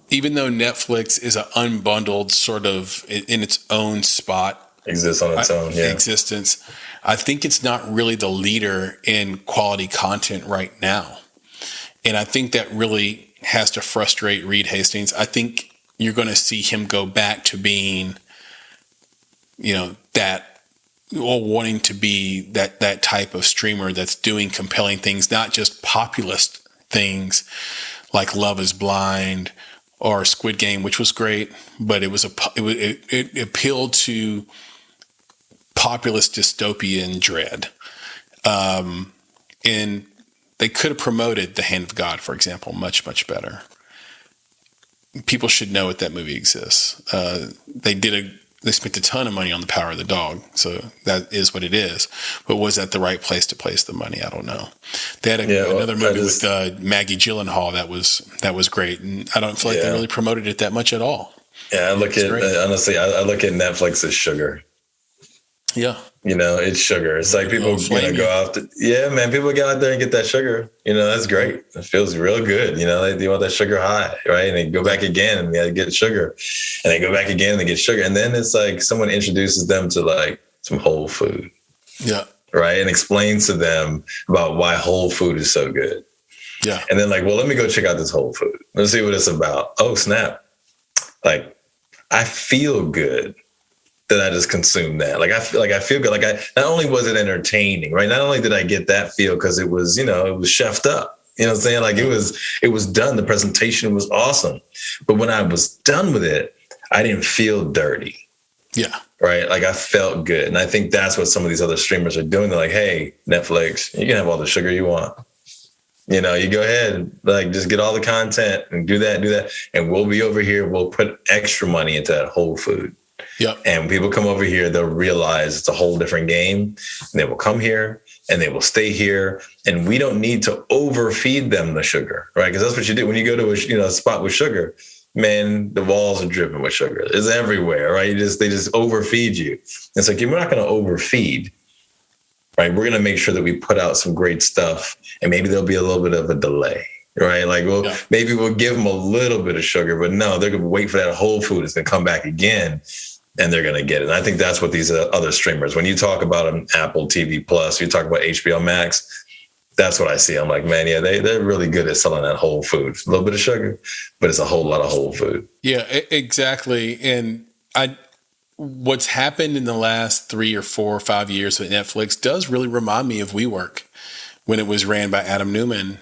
A: even though Netflix is an unbundled sort of in its own spot,
B: exists on its own
A: existence, I think it's not really the leader in quality content right now. And I think that really has to frustrate Reed Hastings. I think you're going to see him go back to being, wanting to be that type of streamer that's doing compelling things, not just populist things like Love is Blind or Squid Game, which was great, but it appealed to populist dystopian dread. And they could have promoted The Hand of God, for example, much, much better. People should know that movie exists. They spent a ton of money on The Power of the Dog, so that is what it is. But was that the right place to place the money? I don't know. They had another movie with Maggie Gyllenhaal that was great, and I don't feel like they really promoted it that much at all.
B: Yeah, I look at Netflix as sugar.
A: Yeah.
B: It's sugar. It's like people go out people get out there and get that sugar. That's great. It feels real good. They want that sugar high, right? And they go back again and they get sugar. And they go back again and they get sugar. And then it's like someone introduces them to like some whole food.
A: Yeah.
B: Right. And explains to them about why whole food is so good.
A: Yeah.
B: And then like, well, let me go check out this whole food. Let's see what it's about. Oh, snap. Like, I feel good that I just consumed that. Like I feel good. Like not only was it entertaining, right? Not only did I get that feel because it was, it was chefed up. You know what I'm saying? Like it was done. The presentation was awesome. But when I was done with it, I didn't feel dirty.
A: Yeah.
B: Right. Like I felt good. And I think that's what some of these other streamers are doing. They're like, hey, Netflix, you can have all the sugar you want. You go ahead, like just get all the content and do that. And we'll be over here. We'll put extra money into that whole food.
A: Yep.
B: And when people come over here, they'll realize it's a whole different game. And they will come here and they will stay here. And we don't need to overfeed them the sugar, right? Because that's what you do when you go to a spot with sugar. Man, the walls are dripping with sugar. It's everywhere, right? They just overfeed you. It's like, we're not going to overfeed, right? We're going to make sure that we put out some great stuff, and maybe there'll be a little bit of a delay, right? Like, well,
A: Yeah.
B: maybe we'll give them a little bit of sugar, but no, they're going to wait for that whole food. It's going to come back again, and they're going to get it. And I think that's what these other streamers, when you talk about an Apple TV Plus, you talk about HBO Max, that's what I see. I'm like, man, yeah, they're really good at selling that whole food. A little bit of sugar, but it's a whole lot of whole food.
A: Yeah, exactly. And what's happened in the last 3 or 4 or 5 years with Netflix does really remind me of WeWork when it was ran by Adam Newman.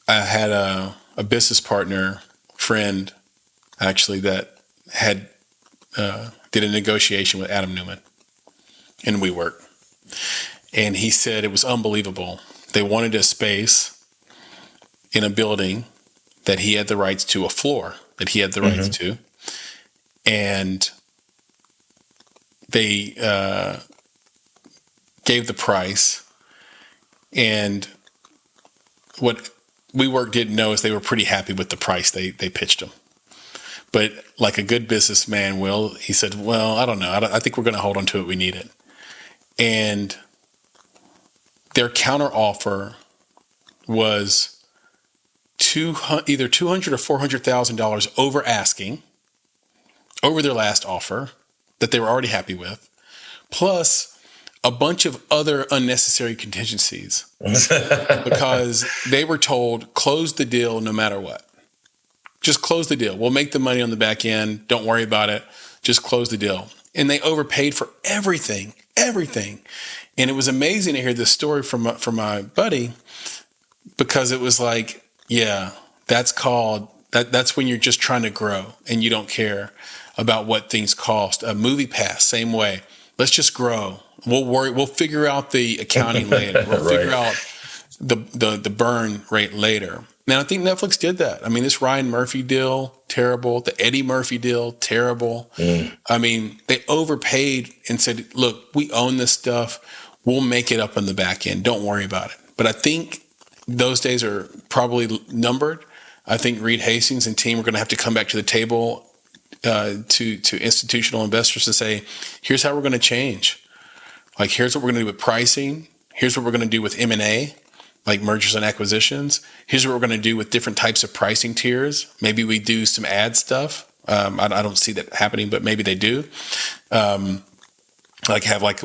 A: I had a business partner, friend, actually, that had did a negotiation with Adam Newman in WeWork. And he said it was unbelievable. They wanted a space in a building that he had the rights to, a floor that he had the rights to. And they gave the price. And what WeWork didn't know is they were pretty happy with the price they pitched him. But like a good businessman will, he said, well, I don't know. I think we're going to hold on to it. We need it. And their counter offer was either $200,000 or $400,000 over asking, over their last offer that they were already happy with, plus a bunch of other unnecessary contingencies because they were told, close the deal no matter what. Just close the deal. We'll make the money on the back end. Don't worry about it. Just close the deal. And they overpaid for everything. And it was amazing to hear this story from my buddy, because it was like, yeah, that's when you're just trying to grow and you don't care about what things cost. A movie pass, same way. Let's just grow. We'll figure out the accounting later. We'll
B: Right.
A: figure out the burn rate later. Now, I think Netflix did that. I mean, this Ryan Murphy deal, terrible. The Eddie Murphy deal, terrible. I mean, they overpaid and said, look, we own this stuff. We'll make it up on the back end. Don't worry about it. But I think those days are probably numbered. I think Reed Hastings and team are going to have to come back to the table to institutional investors and say, here's how we're going to change. Like, here's what we're going to do with pricing. Here's what we're going to do with M&A, like mergers and acquisitions. Here's what we're going to do with different types of pricing tiers. Maybe we do some ad stuff. I don't see that happening, but maybe they do. Like have like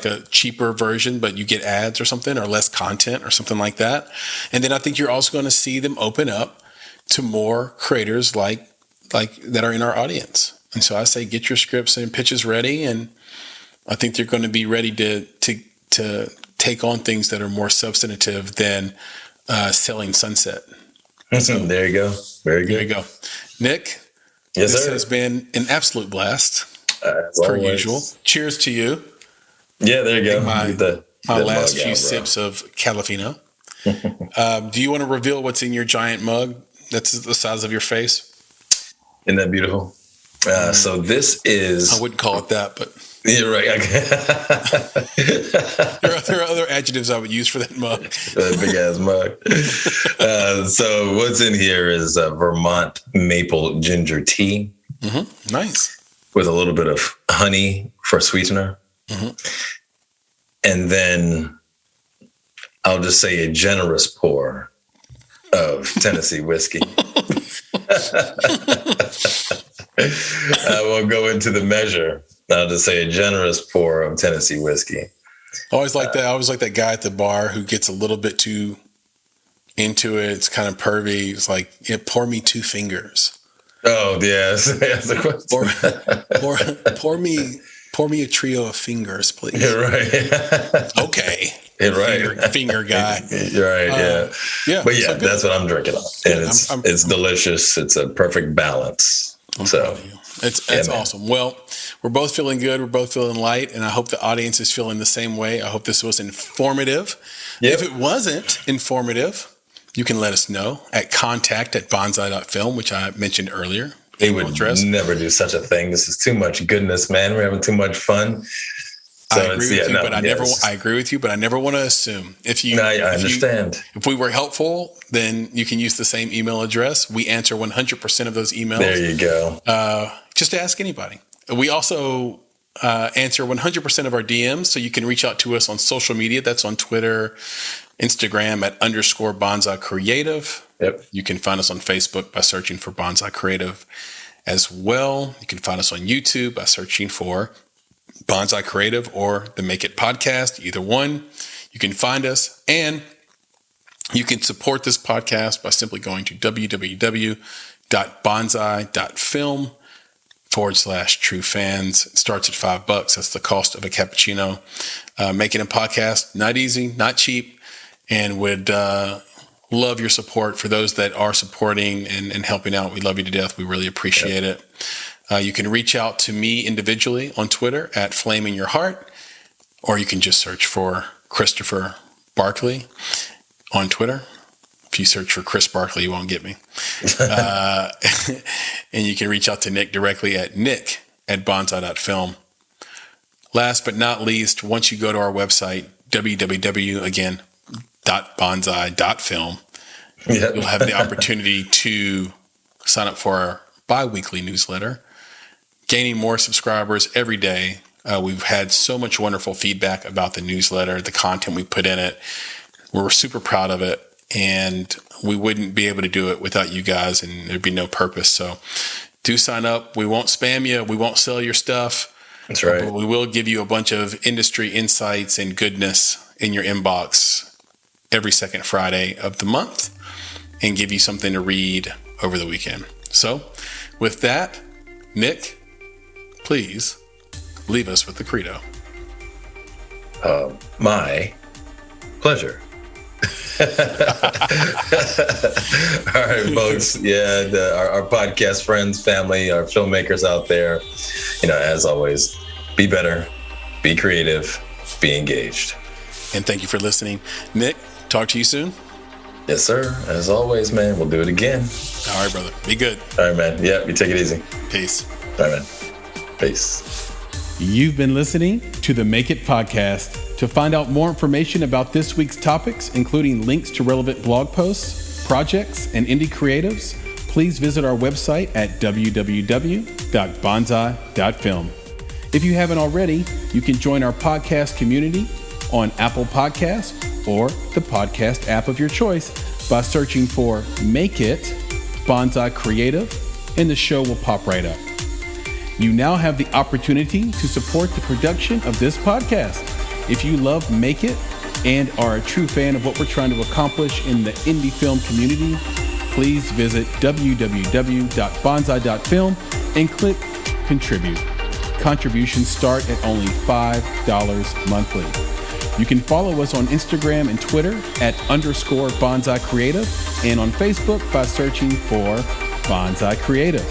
A: a cheaper version, but you get ads or something, or less content or something like that. And then I think you're also going to see them open up to more creators like that are in our audience. And so I say, get your scripts and pitches ready. And I think they're going to be ready to take on things that are more substantive than selling sunset. So,
B: there you go. Very good.
A: there you go. Nick,
B: Yes,
A: this
B: sir.
A: has been an absolute blast,
B: As
A: per
B: always.
A: usual. Cheers to you.
B: Yeah, there you go.
A: My
B: Get the
A: last
B: mug
A: few
B: out, bro.
A: sips of Califino. Do you want to reveal what's in your giant mug that's the size of your face?
B: Isn't that beautiful? So this is...
A: I wouldn't call it that, but
B: You're right.
A: there are other adjectives I would use for that mug.
B: That big ass mug. So what's in here is Vermont maple ginger tea
A: Nice.
B: with a little bit of honey for sweetener. And then I'll just say a generous pour of Tennessee whiskey. I won't go into the measure. I'll just say a generous pour of Tennessee whiskey.
A: I always like that. I always like that guy at the bar who gets a little bit too into it. It's kind of pervy. It's like, yeah, pour me 2 fingers.
B: Oh, yes. That's the question.
A: Pour me a trio of fingers, please.
B: You're right.
A: Okay.
B: You're right.
A: Finger guy.
B: You're right. Yeah.
A: Yeah.
B: But yeah,
A: so good.
B: that's what I'm drinking on. And
A: Good.
B: it's delicious. It's a perfect balance.
A: I'm
B: So
A: proud of you. It's
B: man.
A: awesome. Well, we're both feeling good. We're both feeling light. And I hope the audience is feeling the same way. I hope this was informative.
B: Yep.
A: If it wasn't informative, you can let us know at contact@bonsai.film, which I mentioned earlier.
B: we
A: Email
B: would
A: address.
B: never do such a thing. This is too much goodness, man. We're having too much fun. So
A: I agree with you, but I agree with you, but I never want to assume.
B: I understand.
A: If we were helpful, then you can use the same email address. We answer 100% of those emails.
B: There you go.
A: Just ask anybody. We also answer 100% of our DMs. So you can reach out to us on social media. That's on Twitter, Instagram at _Bonsai Creative.
B: Yep.
A: You can find us on Facebook by searching for Bonsai Creative as well. You can find us on YouTube by searching for Bonsai Creative or the Make It Podcast, either one. You can find us, and you can support this podcast by simply going to www.bonsai.film/true fans. It starts at $5. That's the cost of a cappuccino. Making a podcast, not easy, not cheap, and would love your support. For those that are supporting and helping out, we love you to death. We really appreciate it. You can reach out to me individually on Twitter at @FlamingYourHeart, or you can just search for Christopher Barkley on Twitter. If you search for Chris Barkley, you won't get me. And you can reach out to Nick directly at nick@bonsai.film. Last but not least, once you go to our website, www.bonsai.film, you'll have the opportunity to sign up for our bi-weekly newsletter, gaining more subscribers every day. We've had so much wonderful feedback about the newsletter, the content we put in it. We're super proud of it, and we wouldn't be able to do it without you guys, and there'd be no purpose. So do sign up. We won't spam you. We won't sell your stuff.
B: That's right.
A: But we will give you a bunch of industry insights and goodness in your inbox every second Friday of the month, and give you something to read over the weekend. So with that, Nick, please leave us with the credo.
B: My pleasure. All right, folks. Yeah, our podcast friends, family, our filmmakers out there, as always, be better, be creative, be engaged.
A: And thank you for listening. Nick, talk to you soon.
B: Yes, sir. As always, man, we'll do it again.
A: All right, brother. Be good.
B: All right, man. Yeah, you take it easy.
A: Peace.
B: All right, man. Peace.
A: You've been listening to the Make It Podcast. To find out more information about this week's topics, including links to relevant blog posts, projects, and indie creatives, please visit our website at www.bonsai.film. If you haven't already, you can join our podcast community on Apple Podcasts or the podcast app of your choice by searching for Make It Bonsai Creative, and the show will pop right up. You now have the opportunity to support the production of this podcast. If you love Make It and are a true fan of what we're trying to accomplish in the indie film community, please visit www.bonsai.film and click Contribute. Contributions start at only $5 monthly. You can follow us on Instagram and Twitter at _Bonsai Creative, and on Facebook by searching for Bonsai Creative.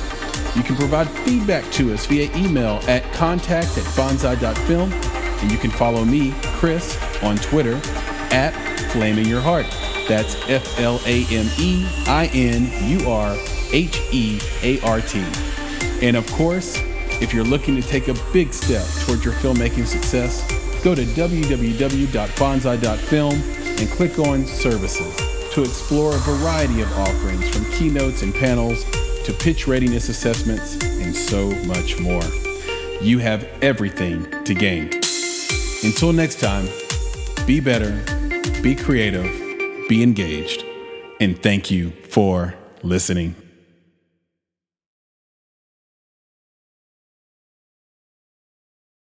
A: You can provide feedback to us via email at contact@bonsai.film, and you can follow me, Chris, on Twitter at FlamingYourHeart. That's FlamingYurHeart. And of course, if you're looking to take a big step towards your filmmaking success, go to www.bonsai.film and click on Services to explore a variety of offerings, from keynotes and panels to pitch readiness assessments and so much more. You have everything to gain. Until next time, be better, be creative, be engaged, and thank you for listening.